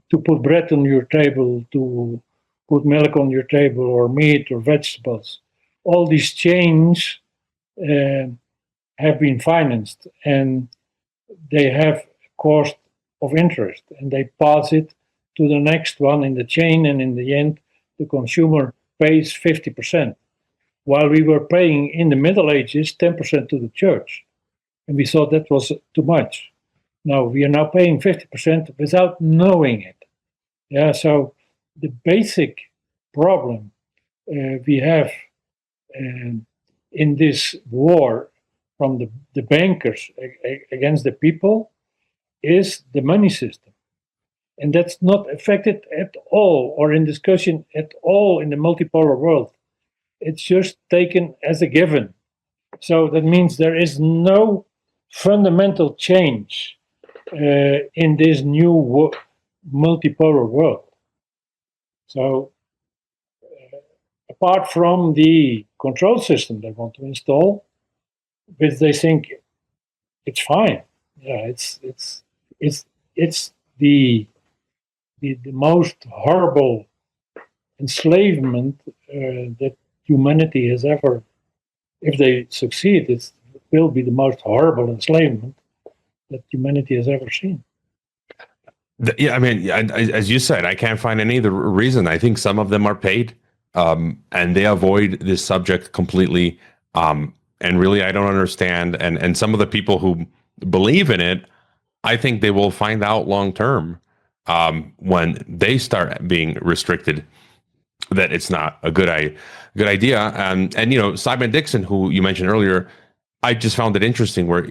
to put bread on your table, to put milk on your table, or meat or vegetables. All these chains have been financed, and they have cost of interest, and they pass it to the next one in the chain, and in the end, the consumer pays 50%, while we were paying in the Middle Ages 10% to the church, and we thought that was too much. Now we are now paying 50% without knowing it. Yeah, so the basic problem we have in this war from the bankers against the people is the money system. And that's not affected at all, or in discussion at all, in the multipolar world. It's just taken as a given. So that means there is no fundamental change in this new multipolar world. So apart from the control system they want to install, which they think it's fine. Yeah, it's the most horrible enslavement that humanity has ever if they succeed, it will be the most horrible enslavement that humanity has ever seen. Yeah, I mean, as you said, I can't find any of the reason. I think some of them are paid, and they avoid this subject completely. And really, I don't understand. And some of the people who believe in it, I think they will find out long term, when they start being restricted, that it's not a good idea. And Simon Dixon, who you mentioned earlier, I just found it interesting where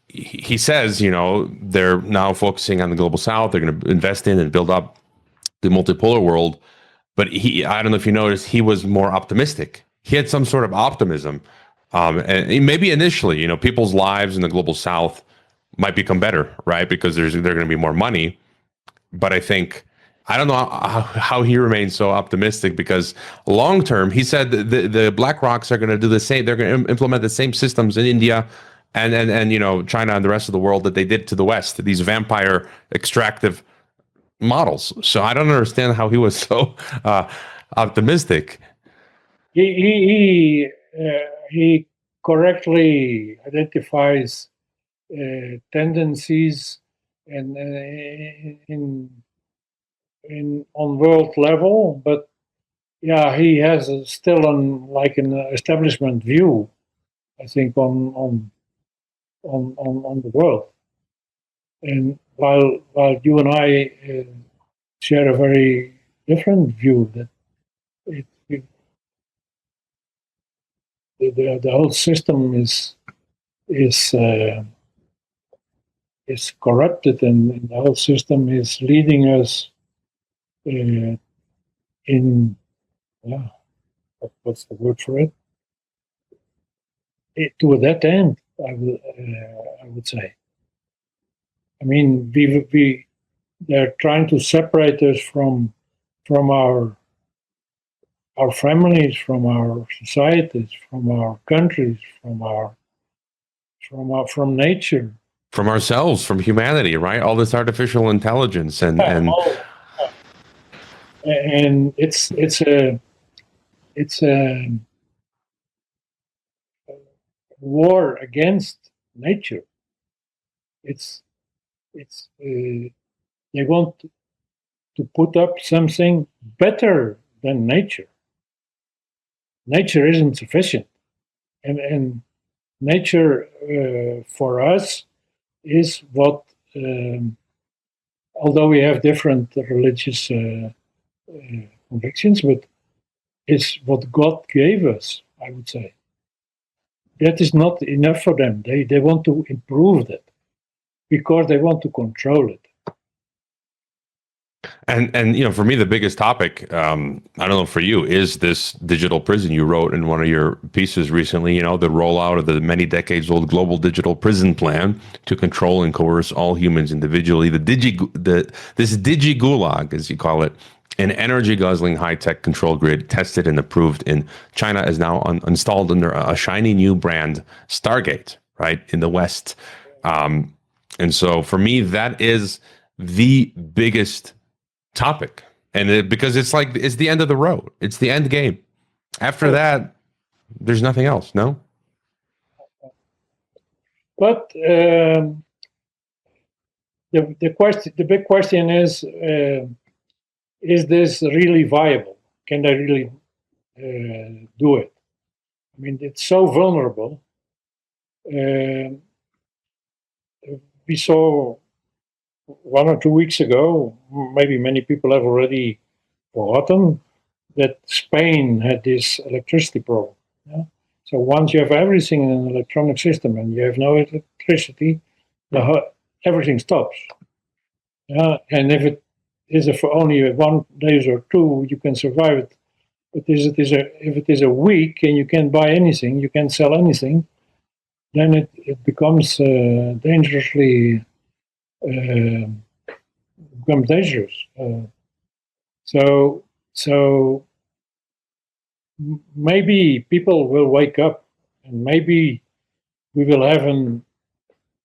he says, they're now focusing on the global south. They're going to invest in and build up the multipolar world. But I don't know if you noticed, he was more optimistic. He had some sort of optimism. And maybe initially, people's lives in the global south might become better, right? Because there's going to be more money. But I don't know how he remains so optimistic, because long term, he said the Black Rocks are going to do the same. They're going to implement the same systems in India and China and the rest of the world that they did to the West, these vampire extractive models. So I don't understand how he was so optimistic. He correctly identifies tendencies and in on world level, but yeah, he has still an establishment view, I think, on the world. And while you and I share a very different view, that the whole system is corrupted, and the whole system is leading us in what's the word for it? To a dead end, I would say. I mean, they're trying to separate us from our families, from our societies, from our countries, from nature, from ourselves, from humanity, right? All this artificial intelligence and it's a war against nature. They want to put up something better than nature. Nature isn't sufficient, and nature for us is what, although we have different religious convictions, but is what God gave us, I would say. That is not enough for them. They want to improve that because they want to control it. And for me, the biggest topic, I don't know for you, is this digital prison. You wrote in one of your pieces recently, the rollout of the many decades old global digital prison plan to control and coerce all humans individually. This digi gulag, as you call it, an energy guzzling high tech control grid tested and approved in China, is now installed under a shiny new brand, Stargate, right, in the West. And so for me, that is the biggest topic, and because it's the end of the road, it's the end game. After that, there's nothing else. No. But the big question is this really viable? Can they really do it? I mean, it's so vulnerable. We saw 1 or 2 weeks ago, maybe many people have already forgotten, that Spain had this electricity problem. Yeah? So once you have everything in an electronic system and you have no electricity, everything stops. Yeah? And if it is for only 1 day or 2, you can survive it. But if it is a week and you can't buy anything, you can't sell anything, then it becomes dangerously become dangerous. So maybe people will wake up, and maybe we will have an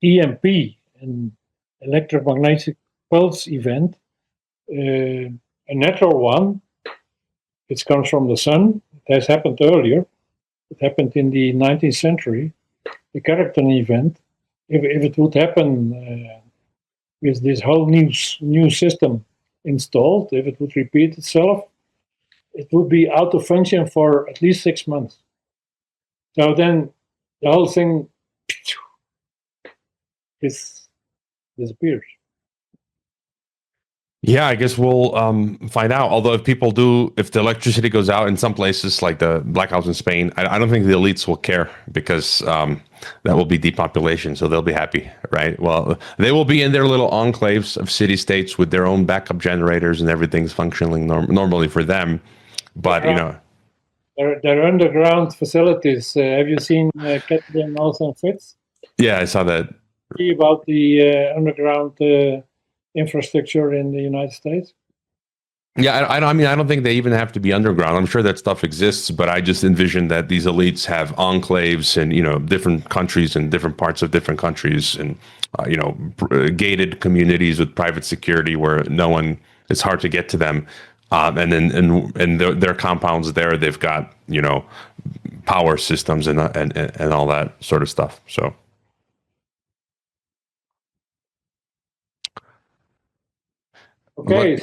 EMP, an electromagnetic pulse event, a natural one. It comes from the sun. It has happened earlier, It happened in the 19th century, the character event. If it would happen with this whole new system installed, if it would repeat itself, it would be out of function for at least 6 months. So then the whole thing disappears. Yeah, I guess we'll find out. Although if the electricity goes out in some places like the blackouts in Spain, I don't think the elites will care because that will be depopulation. So they'll be happy, right? Well, they will be in their little enclaves of city-states with their own backup generators and everything's functioning normally for them. But, They're underground facilities. Have you seen Catherine Nelson Fitz? Yeah, I saw that. About the underground infrastructure in the United States? Yeah, I mean, I don't think they even have to be underground. I'm sure that stuff exists, but I just envision that these elites have enclaves and, different countries and different parts of different countries and, gated communities with private security where it's hard to get to them. And then in their compounds there, they've got, power systems and all that sort of stuff. So. Okay,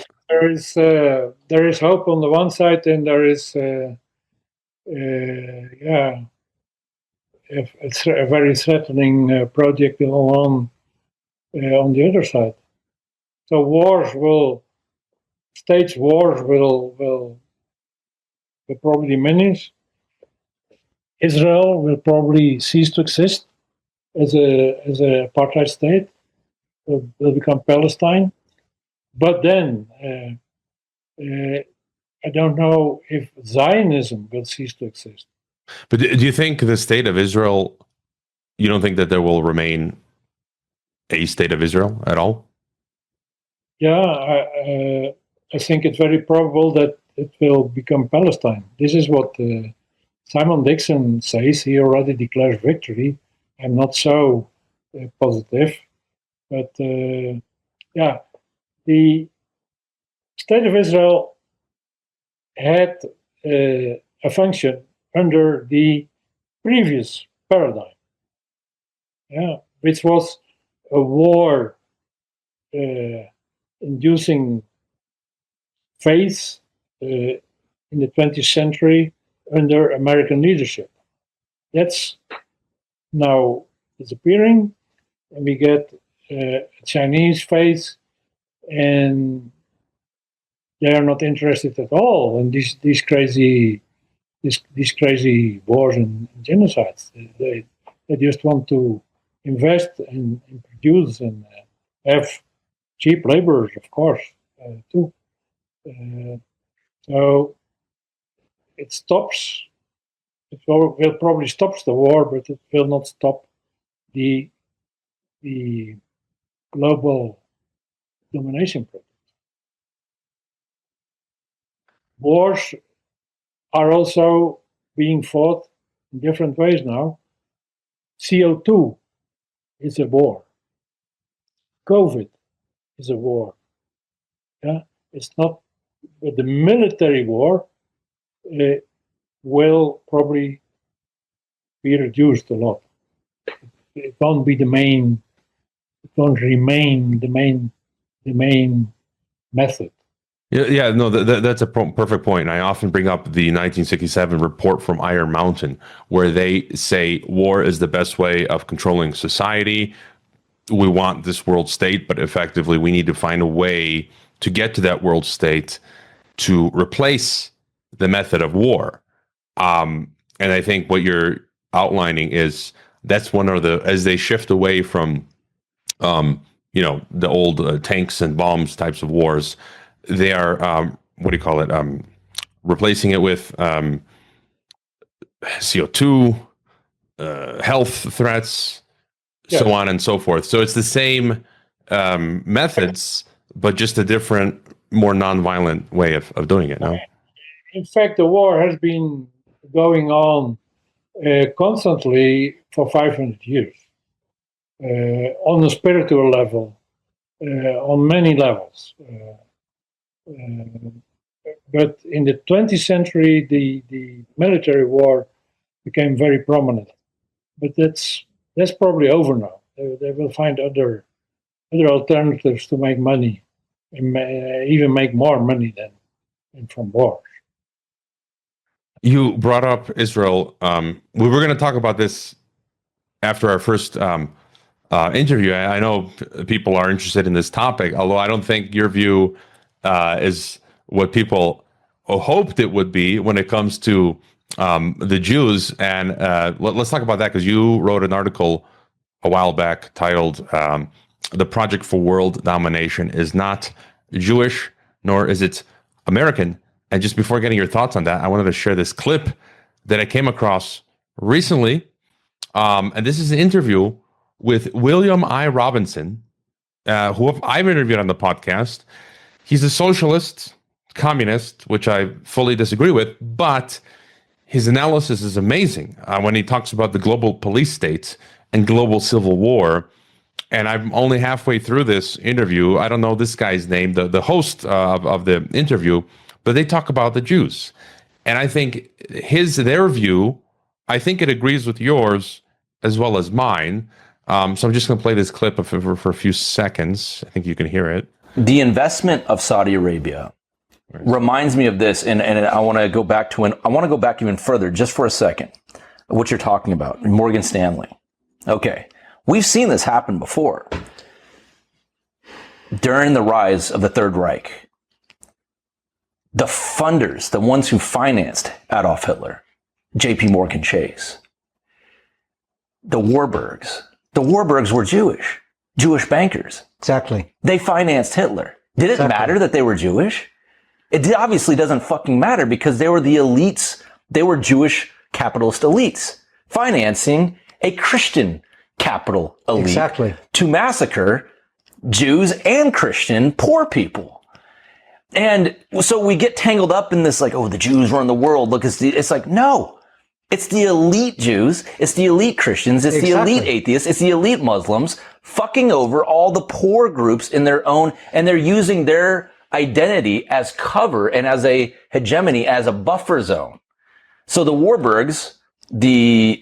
so there is hope on the one side, and there is it's a very threatening project going on the other side. So stage wars will probably diminish. Israel will probably cease to exist as a apartheid state. Will become Palestine. But then, I don't know if Zionism will cease to exist. But do you think the state of Israel, you don't think that there will remain a state of Israel at all? Yeah, I think it's very probable that it will become Palestine. This is what Simon Dixon says. He already declares victory. I'm not so positive. But yeah. The State of Israel had a function under the previous paradigm, which was a war inducing phase in the 20th century under American leadership. That's now disappearing, and we get a Chinese phase. And they are not interested at all in these crazy wars and genocides. They just want to invest and produce and have cheap laborers, of course, too. So it stops. It will probably stop the war, but it will not stop the global domination project. Wars are also being fought in different ways now. CO2 is a war. COVID is a war. Yeah, it's not. But the military war will probably be reduced a lot. It won't be the main. It won't remain the main method. Yeah, no, that's a perfect point. I often bring up the 1967 report from Iron Mountain, where they say war is the best way of controlling society. We want this world state, but effectively we need to find a way to get to that world state to replace the method of war. And I think what you're outlining is that's one of as they shift away from, the old tanks and bombs types of wars, they are, replacing it with CO2, health threats, yes, so on and so forth. So it's the same methods, but just a different, more nonviolent way of doing it. No? In fact, the war has been going on constantly for 500 years on a spiritual level, on many levels. But in the 20th century, the military war became very prominent. But that's probably over now. They will find other alternatives to make money, and even make more money than from wars. You brought up Israel. We were going to talk about this after our first interview. I know people are interested in this topic, although I don't think your view is what people hoped it would be when it comes to the Jews. And let's talk about that, because you wrote an article a while back titled "The Project for World Domination is not Jewish, nor is it American." And just before getting your thoughts on that, I wanted to share this clip that I came across recently. And this is an interview with William I. Robinson, who I've interviewed on the podcast. He's a socialist, communist, which I fully disagree with, but his analysis is amazing when he talks about the global police state and global civil war. And I'm only halfway through this interview. I don't know this guy's name, the host of the interview, but they talk about the Jews. And I think their view, I think it agrees with yours as well as mine. So I'm just going to play this clip for a few seconds. I think you can hear it. The investment of Saudi Arabia reminds me of this, and I want to go back even further, just for a second, what you're talking about, Morgan Stanley. Okay, we've seen this happen before. During the rise of the Third Reich, the funders, the ones who financed Adolf Hitler, J.P. Morgan Chase, the Warburgs were Jewish bankers. Exactly. They financed Hitler. Did it matter that they were Jewish? It obviously doesn't fucking matter, because they were the elites. They were Jewish capitalist elites financing a Christian capital elite to massacre Jews and Christian poor people. And so we get tangled up in this, like, oh, the Jews run the world. Look, it's like, no, it's the elite Jews. It's the elite Christians. It's the elite atheists. It's the elite Muslims fucking over all the poor groups in their own, and they're using their identity as cover and as a hegemony, as a buffer zone. So the Warburgs,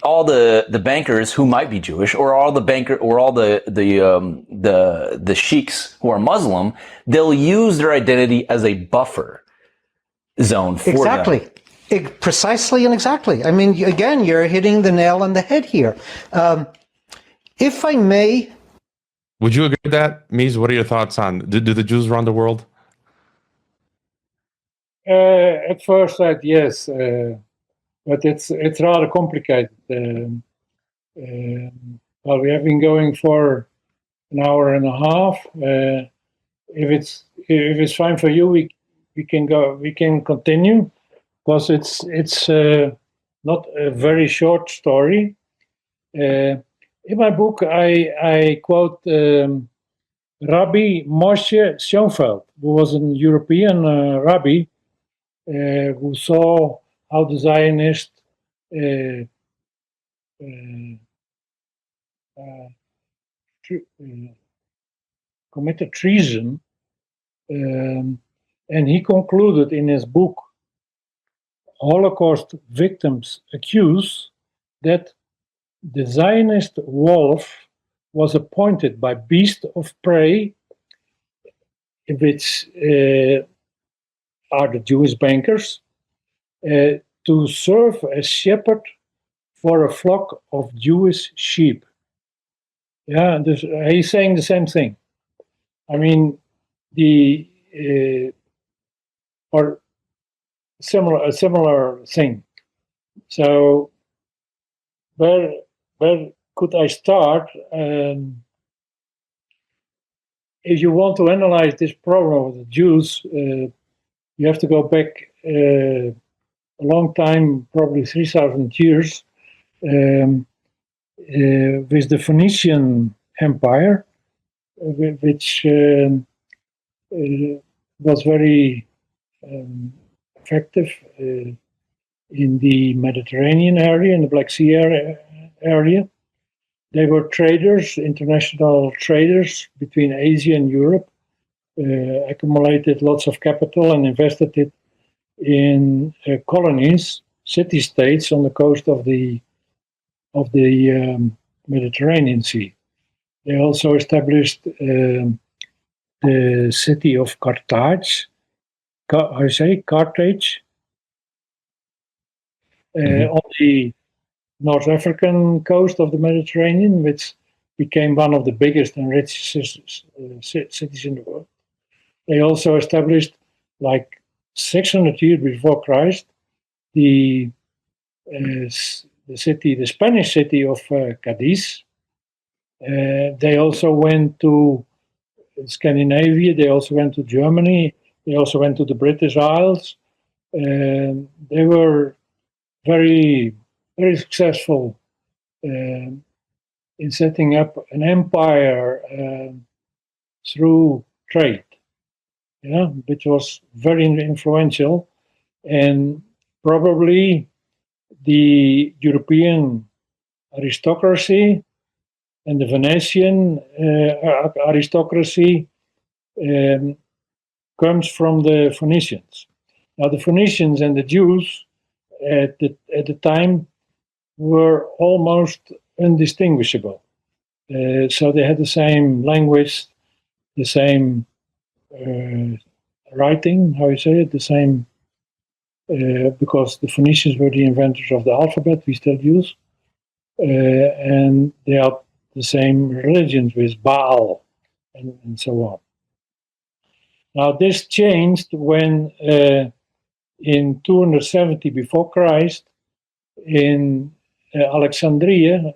all the bankers who might be Jewish, or all the sheiks who are Muslim, they'll use their identity as a buffer zone for them. Precisely and exactly. I mean, again, you're hitting the nail on the head here. If I may, would you agree with that, Mees? What are your thoughts on do the Jews run the world? At first sight, yes. But it's rather complicated. Well, we have been going for an hour and a half. If it's fine for you, we can go. We can continue, because it's not a very short story. In my book, I quote Rabbi Moshe Schoenfeld, who was a European rabbi who saw how the Zionists committed treason, and he concluded in his book, Holocaust Victims Accuse, that the Zionist wolf was appointed by beast of prey, which are the Jewish bankers, to serve as shepherd for a flock of Jewish sheep. Yeah, he's saying the same thing. I mean, or a similar thing. So, where could I start? If you want to analyze this problem of the Jews, you have to go back a long time, probably 3,000 years, with the Phoenician Empire, which was very effective in the Mediterranean area, in the Black Sea area. They were traders, international traders between Asia and Europe, accumulated lots of capital and invested it in colonies city-states on the coast of the Mediterranean Sea. They also established the city of Carthage. Carthage, on the North African coast of the Mediterranean, which became one of the biggest and richest cities in the world. They also established, like 600 years before Christ, the Spanish city of Cadiz. They also went to Scandinavia. They also went to Germany. They also went to the British Isles. They were very, very successful in setting up an empire through trade, which was very influential, and probably the European aristocracy and the Venetian aristocracy comes from the Phoenicians. Now, the Phoenicians and the Jews at the time were almost indistinguishable. So they had the same language, the same writing, how you say it, the same, because the Phoenicians were the inventors of the alphabet we still use, and they had the same religions with Baal and so on. Now this changed when in 270 before Christ, in Alexandria,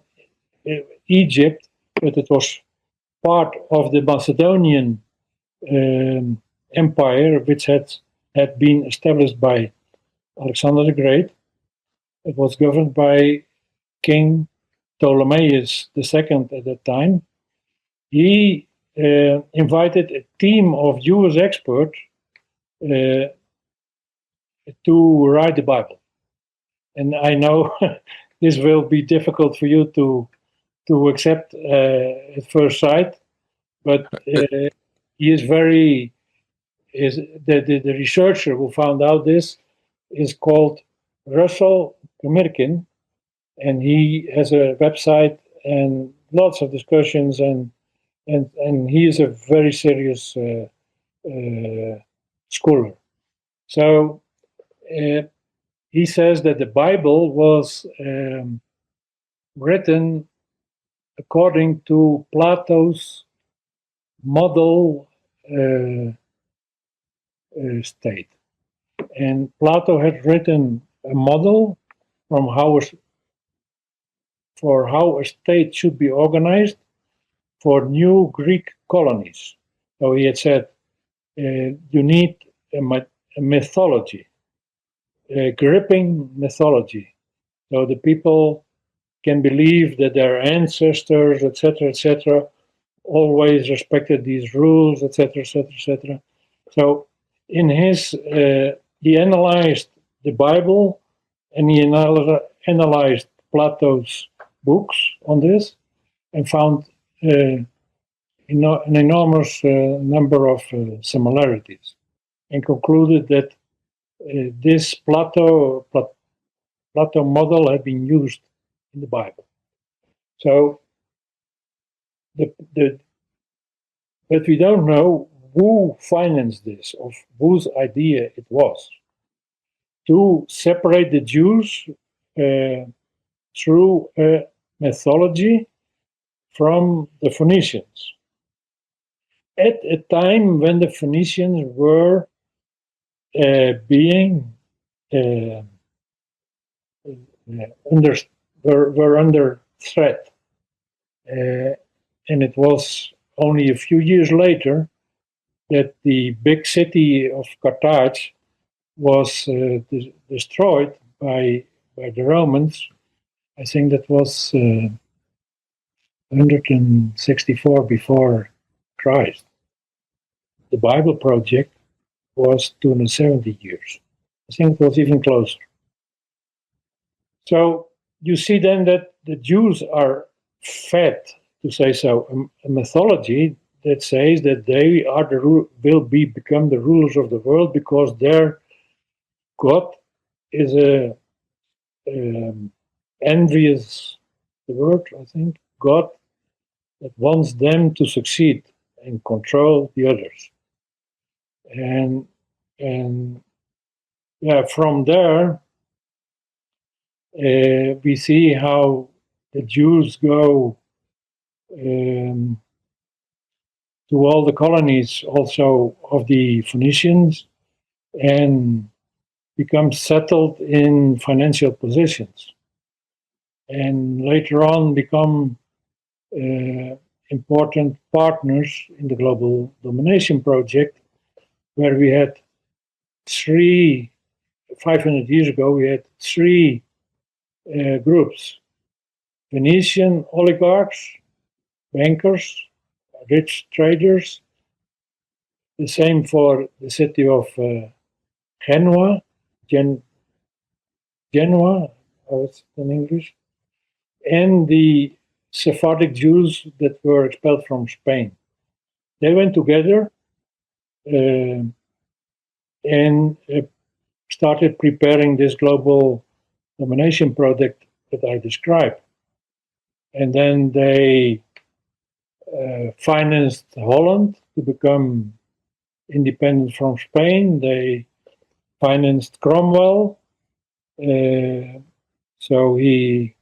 Egypt, but it was part of the Macedonian empire, which had been established by Alexander the Great. It was governed by King Ptolemaeus II at that time. He invited a team of Jewish experts to write the Bible. And I know this will be difficult for you to accept at first sight, but he is the researcher who found out this is called Russell Kamirkin, and he has a website and lots of discussions, and he is a very serious scholar. So he says that the Bible was written according to Plato's model state. And Plato had written a model for how a state should be organized for new Greek colonies. So he had said, you need a mythology, a gripping mythology. So the people can believe that their ancestors, etc., always respected these rules, etc. So in his, he analyzed the Bible, and he analyzed Plato's books on this, and found an enormous number of similarities, and concluded that this Plato model had been used in the Bible. So, but we don't know who financed this, of whose idea it was, to separate the Jews through a mythology from the Phoenicians. At a time when the Phoenicians were being under threat, and it was only a few years later that the big city of Carthage was destroyed by the Romans. I think that was 164 before Christ. The Bible Project was 270 years. I think it was even closer. So you see then that the Jews are fed, to say so, a mythology that says that they are become the rulers of the world because their God is a envious, the word, I think, God that wants them to succeed and control the others. And yeah, from there, we see how the Jews go to all the colonies also of the Phoenicians and become settled in financial positions. And later on become important partners in the global domination project, where we had 500 years ago, we had three groups: Venetian oligarchs, bankers, rich traders. The same for the city of Genoa, Genoa, how it's in English, and the Sephardic Jews that were expelled from Spain. They went together and started preparing this global domination project that I described. And then they financed Holland to become independent from Spain. They financed Cromwell so he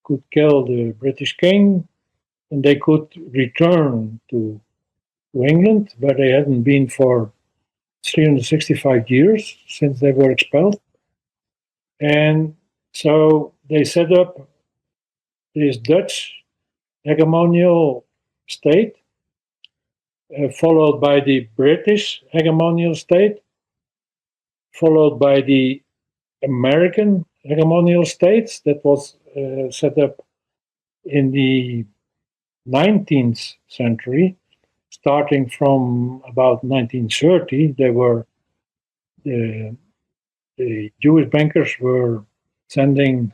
could kill the British king, and they could return to England, where they hadn't been for 365 years since they were expelled. And so they set up this Dutch hegemonial state, followed by the British hegemonial state, followed by the American hegemonial states that was set up in the 19th century. Starting from about 1930, there were the Jewish bankers were sending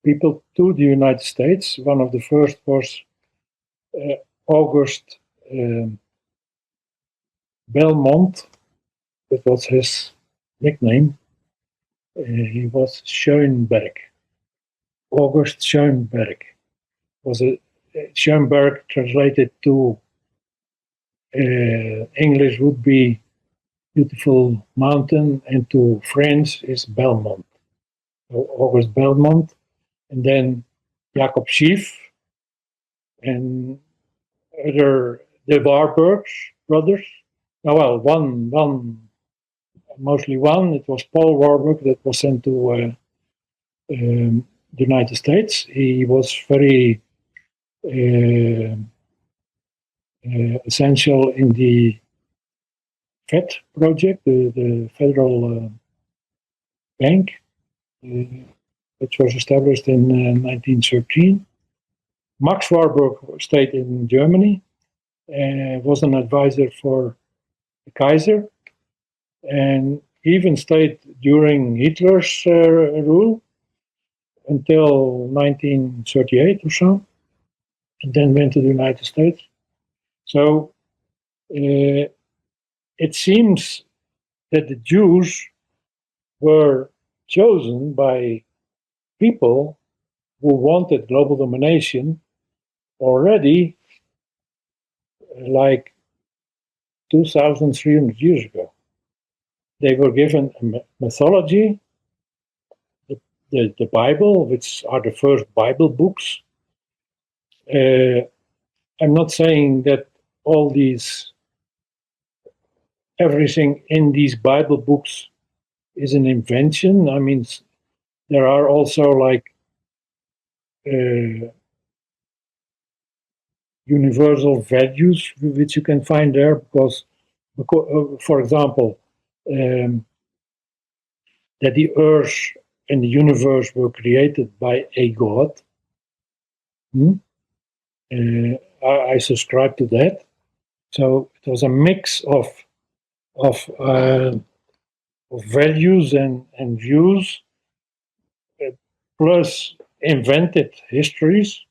people to the United States. One of the first was August Belmont. That was his nickname. He was Schoenberg. August Schoenberg was a Schoenberg translated to English would be beautiful mountain, and to French is Belmont. So August Belmont, and then Jacob Schief, and other the Warburg brothers. Oh, well, mostly one. It was Paul Warburg that was sent to the United States. He was very essential in the FED project, the Federal Bank, which was established in 1913. Max Warburg stayed in Germany and was an advisor for the Kaiser, and even stayed during Hitler's rule until 1938 or so, and then went to the United States. So it seems that the Jews were chosen by people who wanted global domination already like 2,300 years ago. They were given a mythology, the Bible, which are the first Bible books. I'm not saying that everything in these Bible books is an invention. I mean, there are also like universal values which you can find there, because for example, that the earth and the universe were created by a God. I subscribe to that. So it was a mix of values and views, plus invented histories,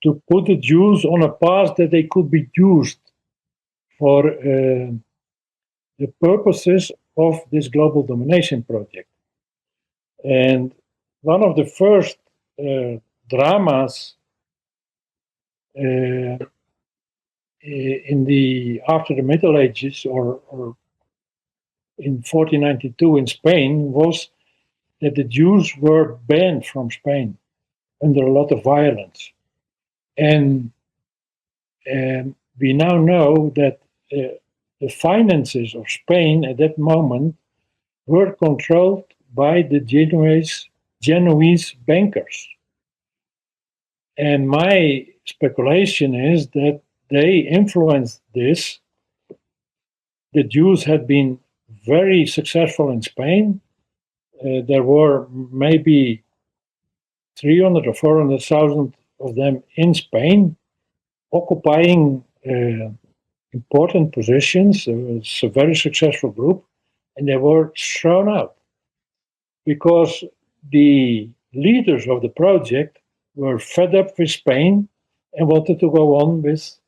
to put the Jews on a path that they could be used for the purposes of this global domination project. And one of the first dramas after the Middle Ages, or in 1492 in Spain, was that the Jews were banned from Spain under a lot of violence. And we now know that the finances of Spain at that moment were controlled by the Genoese bankers. And my speculation is that they influenced this. The Jews had been very successful in Spain. There were maybe 300 or 400,000 of them in Spain, occupying important positions. It was a very successful group, and they were thrown out because the leaders of the project were fed up with Spain and wanted to go on with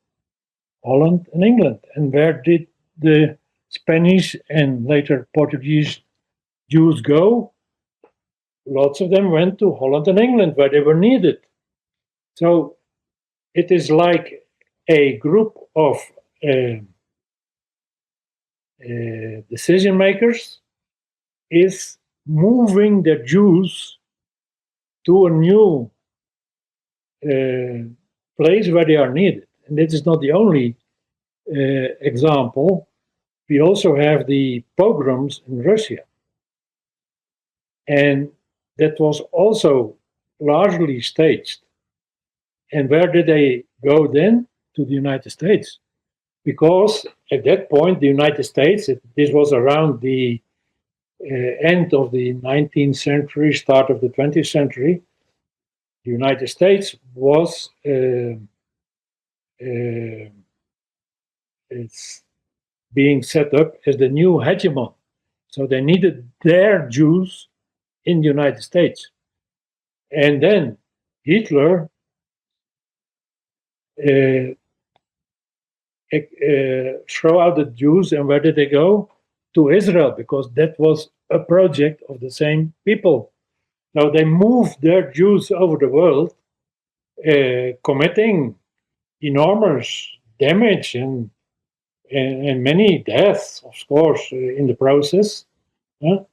Holland and England. And where did the Spanish and later Portuguese Jews go? Lots of them went to Holland and England, where they were needed. So it is like a group of decision makers is moving the Jews to a new place where they are needed. And this is not the only example. We also have the pogroms in Russia. And that was also largely staged. And where did they go then? To the United States. Because at that point, the United States, this was around the end of the 19th century, start of the 20th century, the United States was it's being set up as the new hegemon. So they needed their Jews in the United States. And then Hitler throw out the Jews, and where did they go? To Israel, because that was a project of the same people. Now they moved their Jews over the world, committing enormous damage and many deaths, of course, in the process. And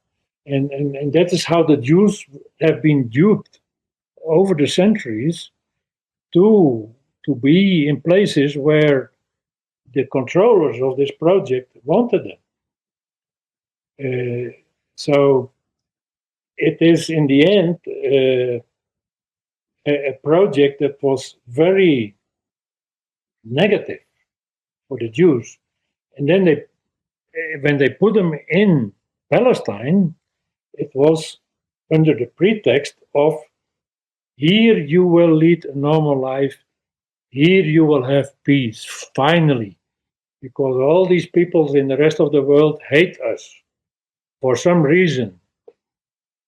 that is how the Jews have been duped over the centuries to be in places where the controllers of this project wanted them. So it is in the end a project that was very negative for the Jews. And then when they put them in Palestine, it was under the pretext of, here you will lead a normal life, here you will have peace, finally, because all these peoples in the rest of the world hate us for some reason.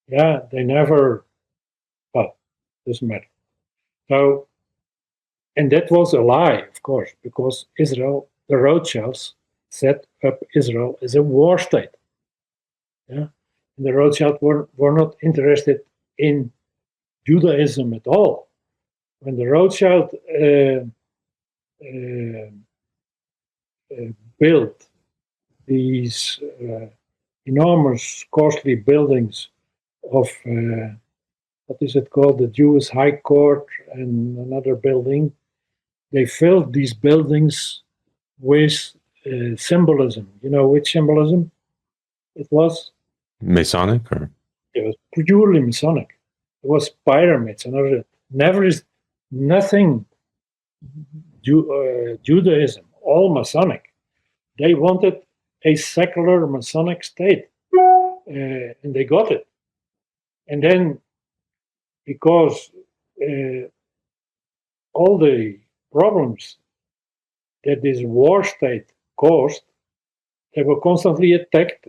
Yeah, they never, well, doesn't matter. So, and that was a lie, of course, because Israel, the Rothschilds, set up Israel as a war state. Yeah, and the Rothschilds were not interested in Judaism at all. When the Rothschild built these enormous, costly buildings of what is it called, the Jewish High Court and another building, they filled these buildings with symbolism. You know which symbolism it was? Masonic, or? It was purely Masonic. It was pyramids and other. Never is nothing Judaism, all Masonic. They wanted a secular Masonic state, and they got it. And then, because all the problems that this war state caused, they were constantly attacked,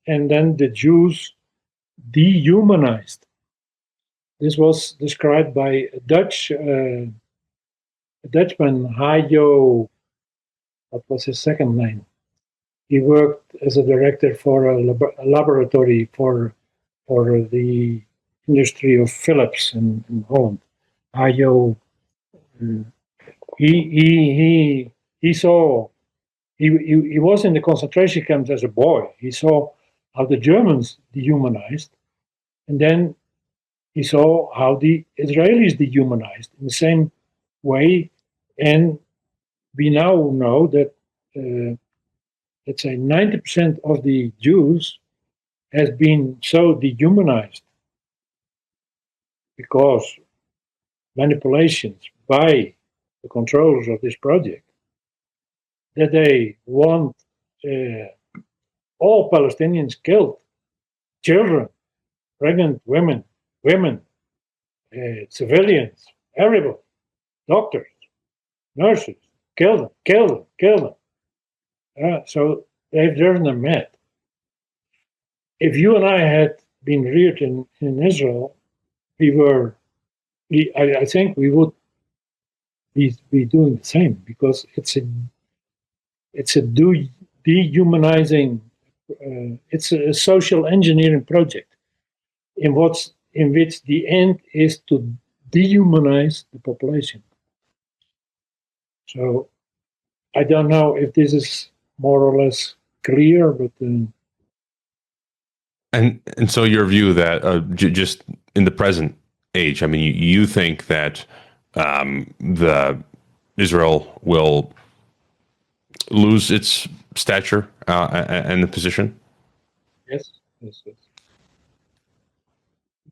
and then the Jews dehumanized. This was described by a Dutchman, Hajo, what was his second name? He worked as a director for a laboratory for the industry of Philips in Holland. IO. He saw. He was in the concentration camps as a boy. He saw how the Germans dehumanized, and then he saw how the Israelis dehumanized in the same way. And we now know that, let's say, 90% of the Jews has been so dehumanized because manipulations by the controllers of this project that they want all Palestinians killed, children, pregnant women, civilians, everybody, doctors, nurses, kill them. So they've driven them mad. If you and I had been reared in Israel, I think we would be doing the same, because it's a dehumanizing, it's a social engineering project in which the end is to dehumanize the population. So I don't know if this is more or less clear, but and so your view that just in the present age, I mean, you think that the Israel will lose its stature and the position? yes.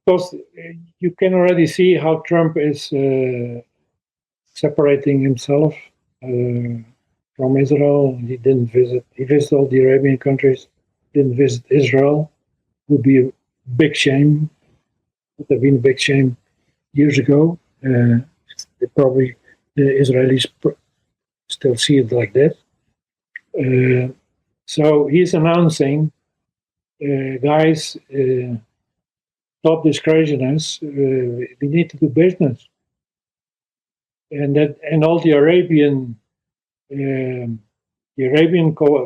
Because you can already see how Trump is separating himself from Israel. He visited all the Arabian countries, didn't visit Israel. Would be a big shame. Would have been a big shame years ago. The Israelis still see it like that. So he's announcing, guys, stop this craziness. We need to do business, and all the Arabian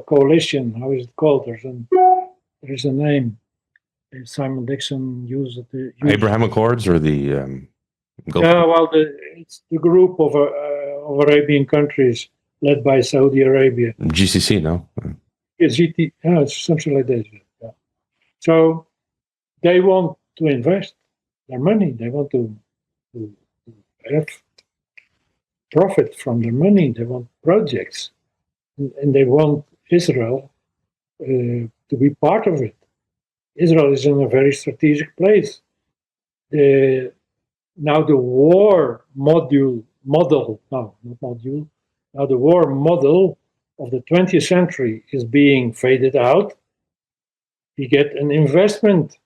coalition. How is it called? There's a name. Simon Dixon used it. Abraham Accords or the Gulf? It's the group of Arabian countries led by Saudi Arabia. GCC, no? It's something like that. Yeah. So they want to invest their money. They want to have profit from their money. They want projects, and they want Israel to be part of it. Israel is in a very strategic place. Now the war model of the 20th century is being faded out. You get an investment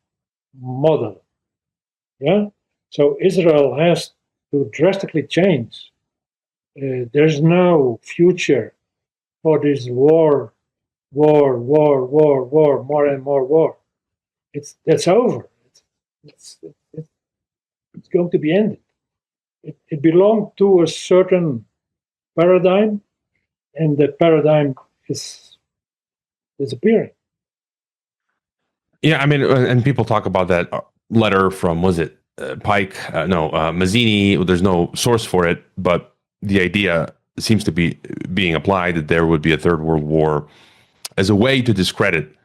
model. Yeah. So Israel has to drastically change. There's no future for this war, more and more war. That's over. It's going to be ended. It belonged to a certain paradigm, and that paradigm is disappearing. Yeah, I mean, and people talk about that letter from, was it Pike? Mazzini. There's no source for it, but the idea seems to be being applied that there would be a third world war as a way to discredit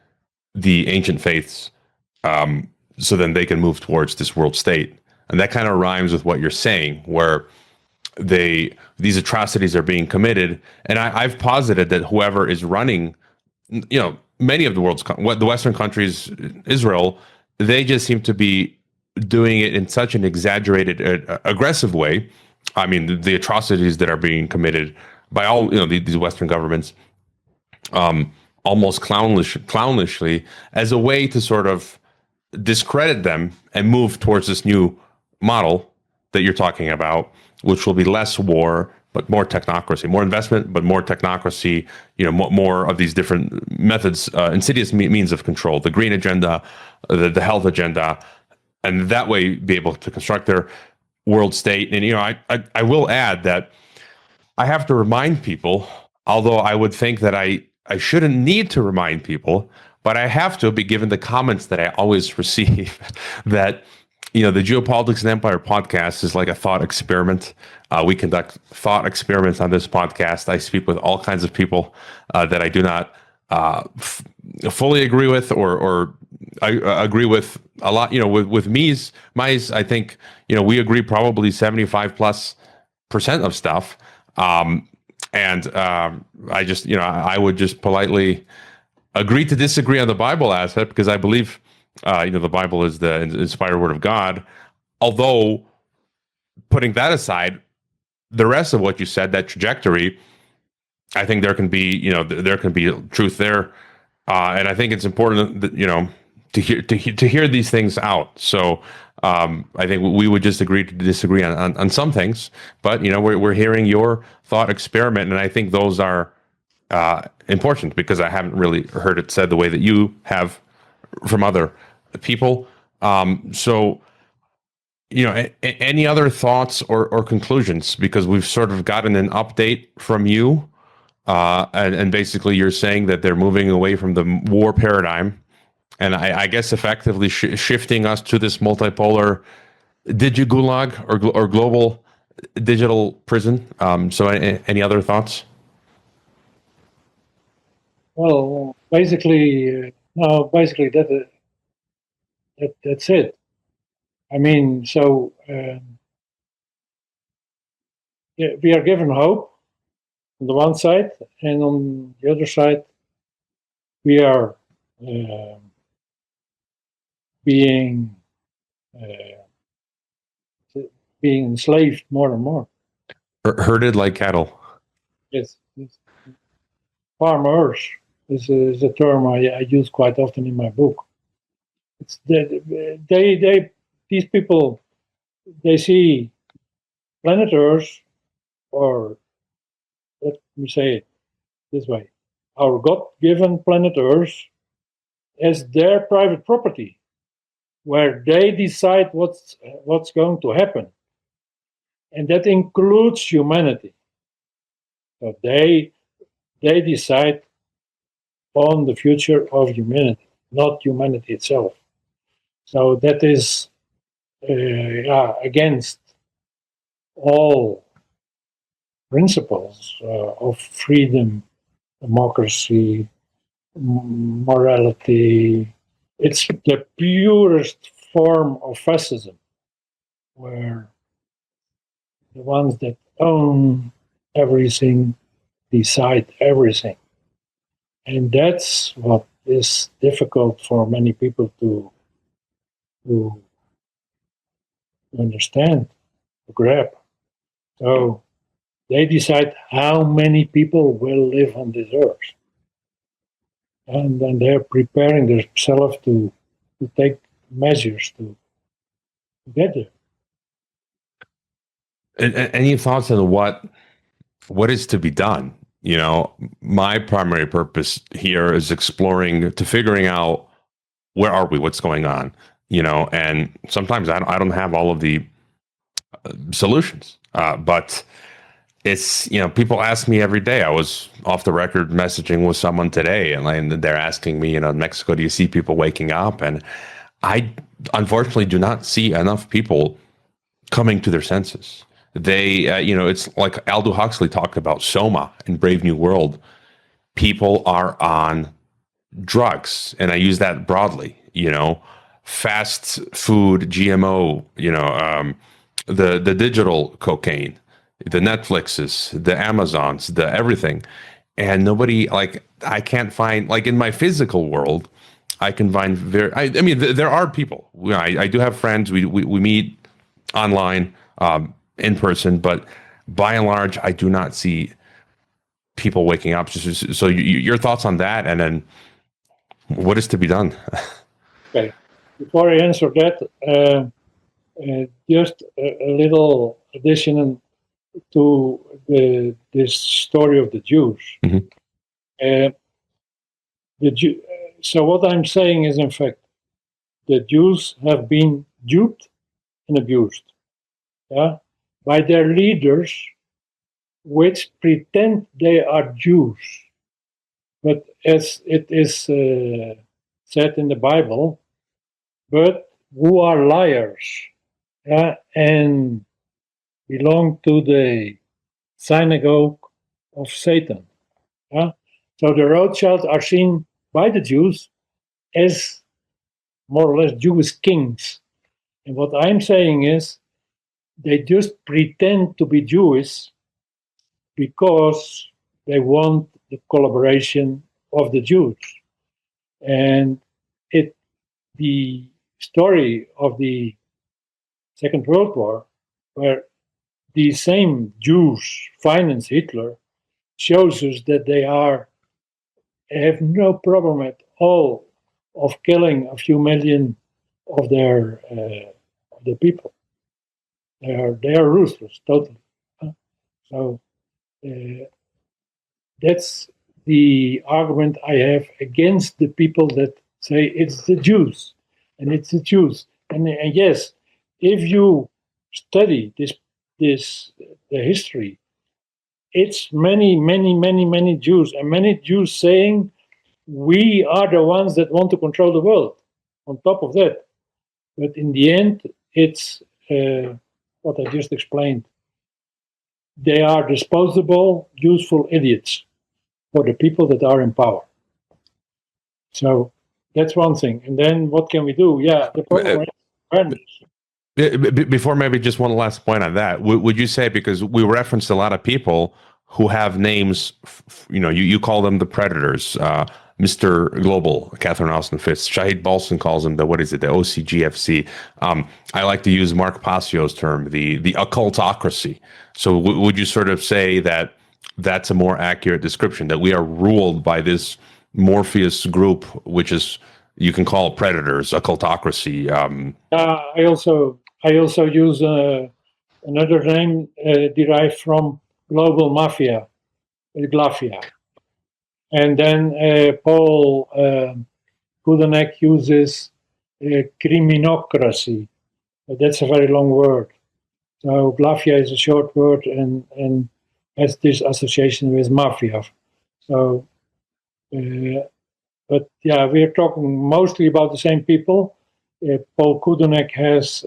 the ancient faiths, so then they can move towards this world state. And that kind of rhymes with what you're saying, where these atrocities are being committed. And I've posited that whoever is running, many of the the Western countries, Israel, they just seem to be doing it in such an exaggerated, aggressive way. I mean, the atrocities that are being committed by all, these Western governments, almost clownishly, as a way to sort of discredit them and move towards this new model that you're talking about, which will be less war but more technocracy, more investment but more technocracy. More of these different methods, insidious means of control, the green agenda, the health agenda, and that way be able to construct their world state. And I will add that I have to remind people, although I would think that I I shouldn't need to remind people, but I have to be given the comments that I always receive that, the Geopolitics and Empire podcast is like a thought experiment. We conduct thought experiments on this podcast. I speak with all kinds of people that I do not fully agree with, or I agree with a lot. With Mees, I think we agree probably 75+% of stuff. I just I would just politely agree to disagree on the Bible aspect, because I believe the Bible is the inspired word of God. Although, putting that aside, the rest of what you said, that trajectory, I think there can be there can be truth there, and I think it's important that, to hear these things out. So I think we would just agree to disagree on some things, but we're hearing your thought experiment, and I think those are important, because I haven't really heard it said the way that you have from other people. So any other thoughts or conclusions? Because we've sort of gotten an update from you, and basically you're saying that they're moving away from the war paradigm, and I guess effectively shifting us to this multipolar gulag or global digital prison. So any other thoughts? Well, basically, no, basically that's it. I mean, so we are given hope on the one side, and on the other side, we are being enslaved more and more. Herded like cattle. Yes. Farmers is a term I use quite often in my book. It's these people, they see planet Earth, or let me say it this way, our God-given planet Earth, as their private property, where they decide what's going to happen, and that includes humanity. So they decide on the future of humanity, not humanity itself. So that is against all principles of freedom, democracy, morality. It's the purest form of fascism, where the ones that own everything decide everything. And that's what is difficult for many people to understand, to grab. So they decide how many people will live on this earth. And then they're preparing themselves to take measures to get there. Any thoughts on what is to be done? My primary purpose here is figuring out where are we, what's going on, and sometimes I don't have all of the solutions, but it's, people ask me every day. I was off the record messaging with someone today, and they're asking me, in Mexico, do you see people waking up? And I unfortunately do not see enough people coming to their senses. They, it's like Aldous Huxley talked about, Soma in Brave New World. People are on drugs, and I use that broadly. Fast food, GMO. The digital cocaine, the Netflixes, the Amazons, the everything, and nobody, I can't find, in my physical world, I can find I mean, there are people. I do have friends. We meet online. In person, but by and large, I do not see people waking up. So your thoughts on that, and then what is to be done? Okay. Before I answer that, just a little addition to this story of the Jews. Mm-hmm. So what I'm saying is, in fact, the Jews have been duped and abused. Yeah. By their leaders, which pretend they are Jews. But as it is said in the Bible, but who are liars and belong to the synagogue of Satan. So the Rothschilds are seen by the Jews as more or less Jewish kings. And what I'm saying is they just pretend to be Jewish because they want the collaboration of the Jews. And the story of the Second World War, where the same Jews finance Hitler, shows us that they have no problem at all of killing a few million of their people. They are ruthless, totally. So that's the argument I have against the people that say it's the Jews, and it's the Jews. And yes, if you study the history, it's many Jews, and many Jews saying we are the ones that want to control the world. On top of that, but in the end, it's what I just explained. They are disposable, useful idiots for the people that are in power. So that's one thing. And then what can we do? Yeah, the problem is awareness. Before maybe just one last point on that, would you say, because we referenced a lot of people who have names, you call them the predators, Mr. Global, Catherine Austin Fitz, Shahid Balson calls them the OCGFC. I like to use Mark Passio's term, the occultocracy. So would you sort of say that that's a more accurate description, that we are ruled by this Morpheus group, which is, you can call predators, occultocracy? I also use another name derived from global mafia, Glafia. And then Paul Kudanek uses criminocracy. That's a very long word. So Glafia is a short word and has this association with mafia. So, but yeah, we're talking mostly about the same people. Paul Kudanek has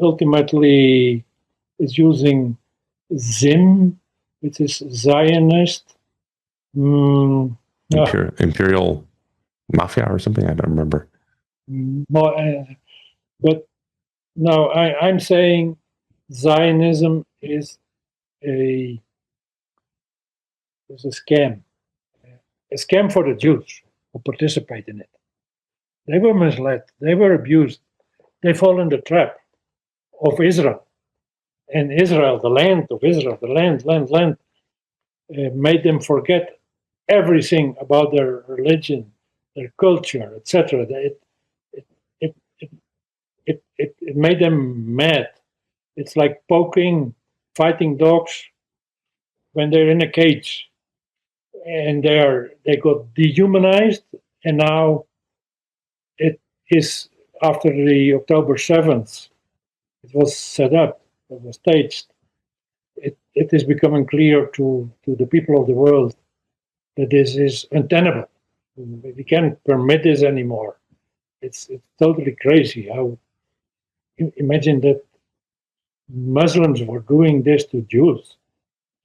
ultimately is using Zim, which is Zionist. Imperial Mafia or something? I don't remember. But no, I'm saying Zionism is a scam. A scam for the Jews who participate in it. They were misled. They were abused. They fall in the trap of Israel. And Israel, the land of Israel, the land, made them forget everything about their religion, their culture, etc. It made them mad. It's like fighting dogs when they're in a cage, and they got dehumanized. And now it is after the October 7th. It was set up. It was staged. It is becoming clear to the people of the world that this is untenable. We can't permit this anymore. It's totally crazy. How imagine that Muslims were doing this to Jews.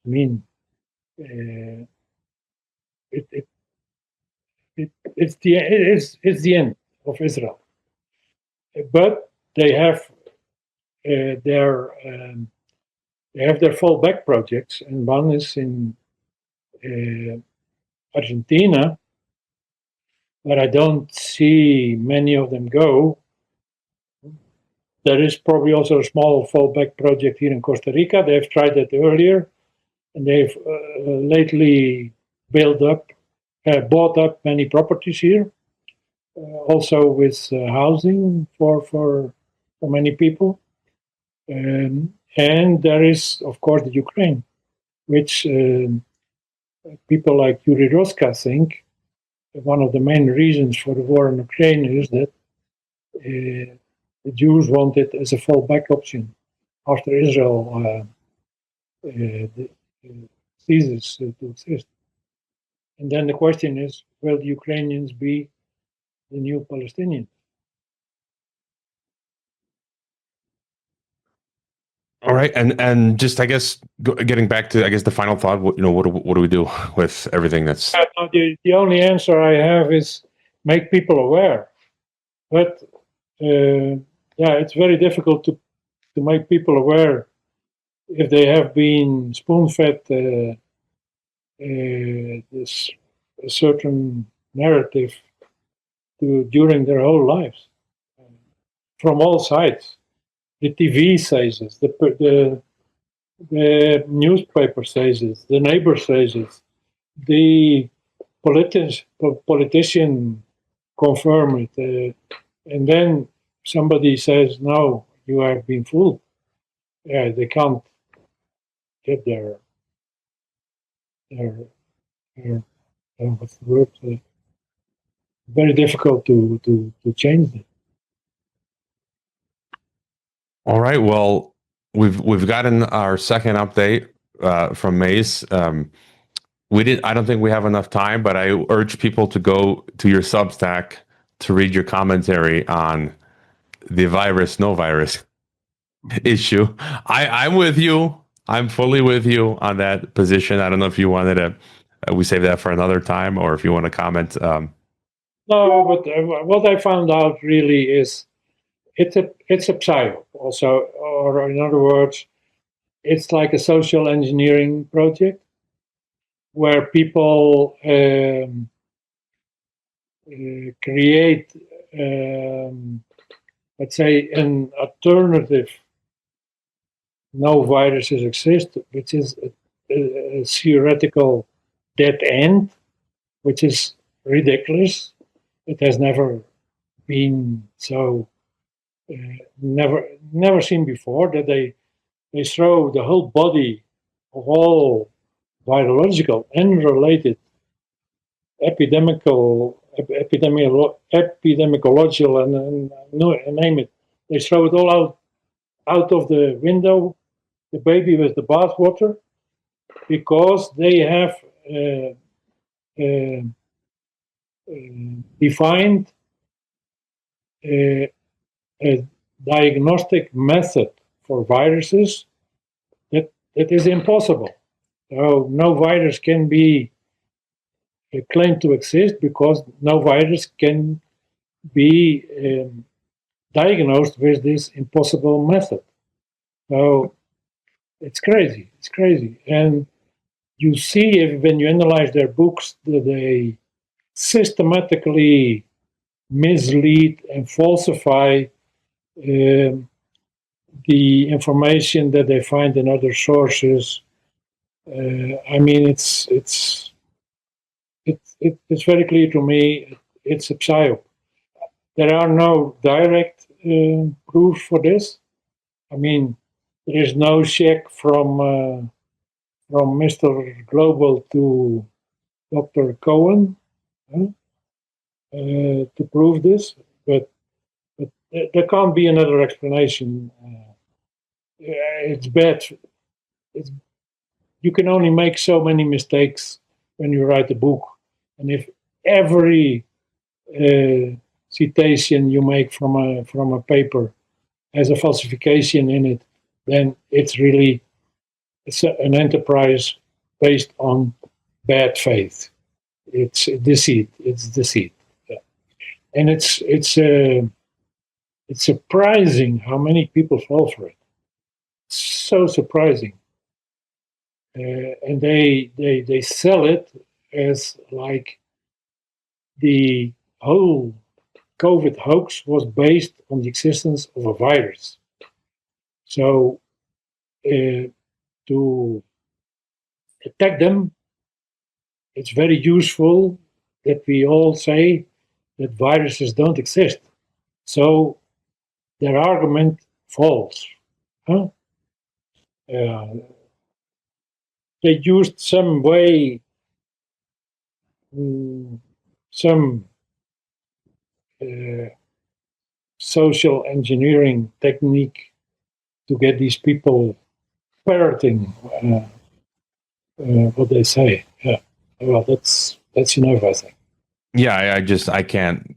I mean, it's the end of Israel. But they have their fallback projects, and one is in Argentina, where I don't see many of them go. There is probably also a small fallback project here in Costa Rica. They've tried that earlier, and they've lately bought up many properties here, also with housing for many people. And there is, of course, the Ukraine, which people like Yuri Roska think one of the main reasons for the war in Ukraine is that the Jews want it as a fallback option after Israel ceases to exist. And then the question is, will the Ukrainians be the new Palestinians? All right, and just I guess getting back to the final thought. What do we do with everything that's? The only answer I have is make people aware. But it's very difficult to make people aware if they have been spoon-fed this a certain narrative during their whole lives, from all sides. The TV says this, the newspaper says this, the neighbor says this, the politician confirm it, and then somebody says, no, you have been fooled. Yeah, they can't get their what's the word? Very difficult to change it. All right. Well, we've gotten our second update from Mees. I don't think we have enough time, but I urge people to go to your Substack to read your commentary on the virus, no virus issue. I'm with you. I'm fully with you on that position. I don't know if you wanted to, we save that for another time, or if you want to comment. No, but what I found out really is it's a psyop also, or in other words, it's like a social engineering project where people create, let's say, an alternative. No viruses exist, which is a theoretical dead end, which is ridiculous. It has never been so, never seen before, that they throw the whole body of all virological and related epidemiological and name it. They throw it all out of the window, the baby with the bathwater, because they have defined a diagnostic method for viruses that is impossible. So no virus can be claimed to exist because no virus can be diagnosed with this impossible method. So it's crazy. It's crazy. And you see, when you analyze their books, that they systematically mislead and falsify the information that they find in other sources. I mean, it's very clear to me. It's a psyop. There are no direct proof for this. I mean, there is no check from Mr. Global to Dr. Cohen to prove this, but there can't be another explanation. It's bad. You can only make so many mistakes when you write a book, and if every citation you make from a paper has a falsification in it, then it's really an enterprise based on bad faith. It's deceit. It's deceit, and it's surprising how many people fall for it. It's so surprising, and they sell it as like the whole COVID hoax was based on the existence of a virus. So to attack them, it's very useful that we all say that viruses don't exist. So their argument falls. Huh? They used some way, some social engineering technique to get these people parroting what they say. Yeah. Well, that's That's enough, I think. Yeah, I can't.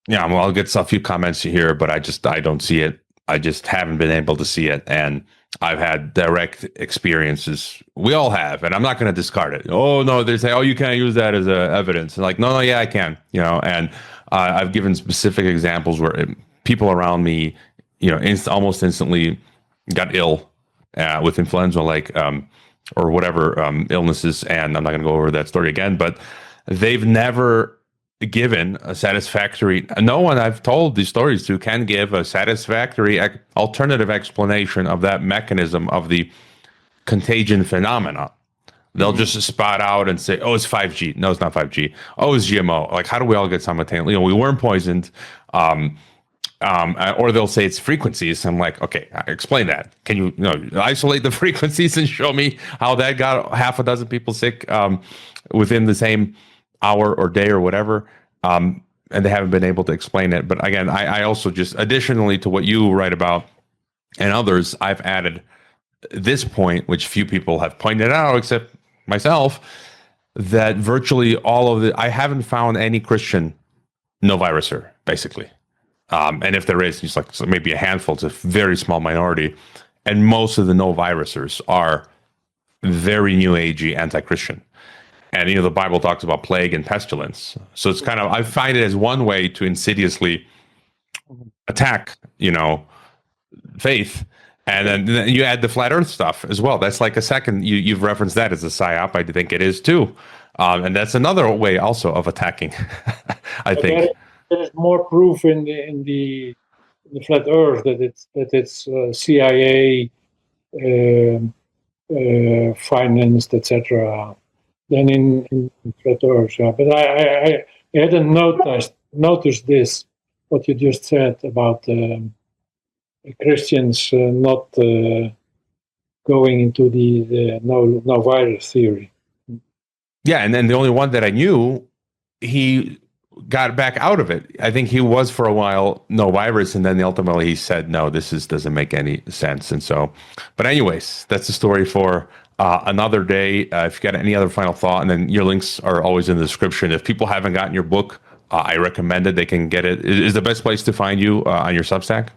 Yeah, well, I'll get a few comments here, but I don't see it. I just haven't been able to see it, and I've had direct experiences. We all have, and I'm not going to discard it. Oh no, they say, oh, you can't use that as evidence. And like, no, yeah, I can. And I've given specific examples where people around me, almost instantly got ill with influenza, like or whatever illnesses, and I'm not going to go over that story again, but they've never given a satisfactory, no one I've told these stories to can give a satisfactory alternative explanation of that mechanism of the contagion phenomena. They'll just spot out and say, oh, it's 5G. No, it's not 5G. Oh, it's GMO. Like, how do we all get simultaneously? We weren't poisoned. Or they'll say it's frequencies. I'm like, okay, explain that. Can you, isolate the frequencies and show me how that got half a dozen people sick within the same hour or day or whatever? And they haven't been able to explain it. But again, I also just, additionally to what you write about and others, I've added this point, which few people have pointed out except myself, that virtually all of I haven't found any Christian no viruser, basically. And if there is, it's like maybe a handful. It's a very small minority. And most of the no virusers are very new agey anti-Christian. And, the Bible talks about plague and pestilence. So it's kind of, I find it as one way to insidiously attack, faith. And then you add the flat earth stuff as well. That's like a second, you've referenced that as a psyop. I think it is too. And that's another way also of attacking, I think. There is more proof in the flat earth that it's CIA financed, etc., than in flat earth. Yeah. But I hadn't noticed this, what you just said about Christians not going into the no virus theory. Yeah, and then the only one that I knew, he got back out of it. I think he was for a while no virus, and then ultimately he said, no, doesn't make any sense. And so, but anyways, that's the story for another day. If you got any other final thought, and then your links are always in the description. If people haven't gotten your book, I recommend it. They can get it. Is the best place to find you on your Substack?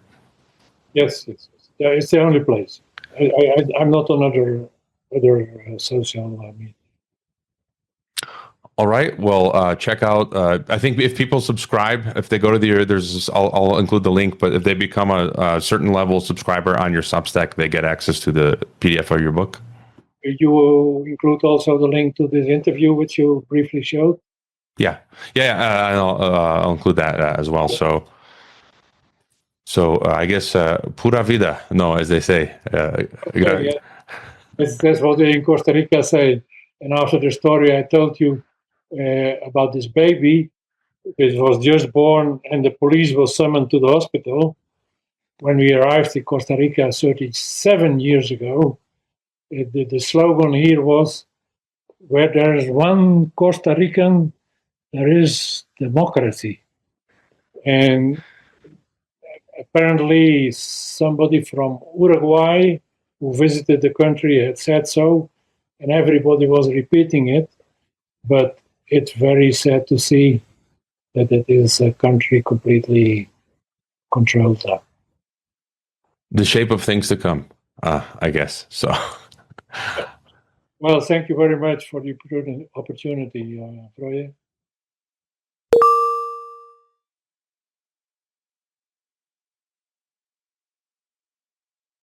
Yes. Yeah, it's the only place. I'm not on other social media. All right. Well, check out. I think if people subscribe, if they go to I'll include the link. But if they become a certain level subscriber on your Substack, they get access to the PDF of your book. You will include also the link to this interview, which you briefly showed. Yeah. I'll include that as well. So I guess pura vida, no, as they say. Yeah. That's what they in Costa Rica say. And after the story I told you about this baby, which was just born, and the police was summoned to the hospital. When we arrived in Costa Rica 37 years ago, the slogan here was, where there is one Costa Rican, there is democracy. And apparently somebody from Uruguay who visited the country had said so, and everybody was repeating it. But it's very sad to see that it is a country completely controlled. The shape of things to come, I guess. So, well, thank you very much for the opportunity, Froye.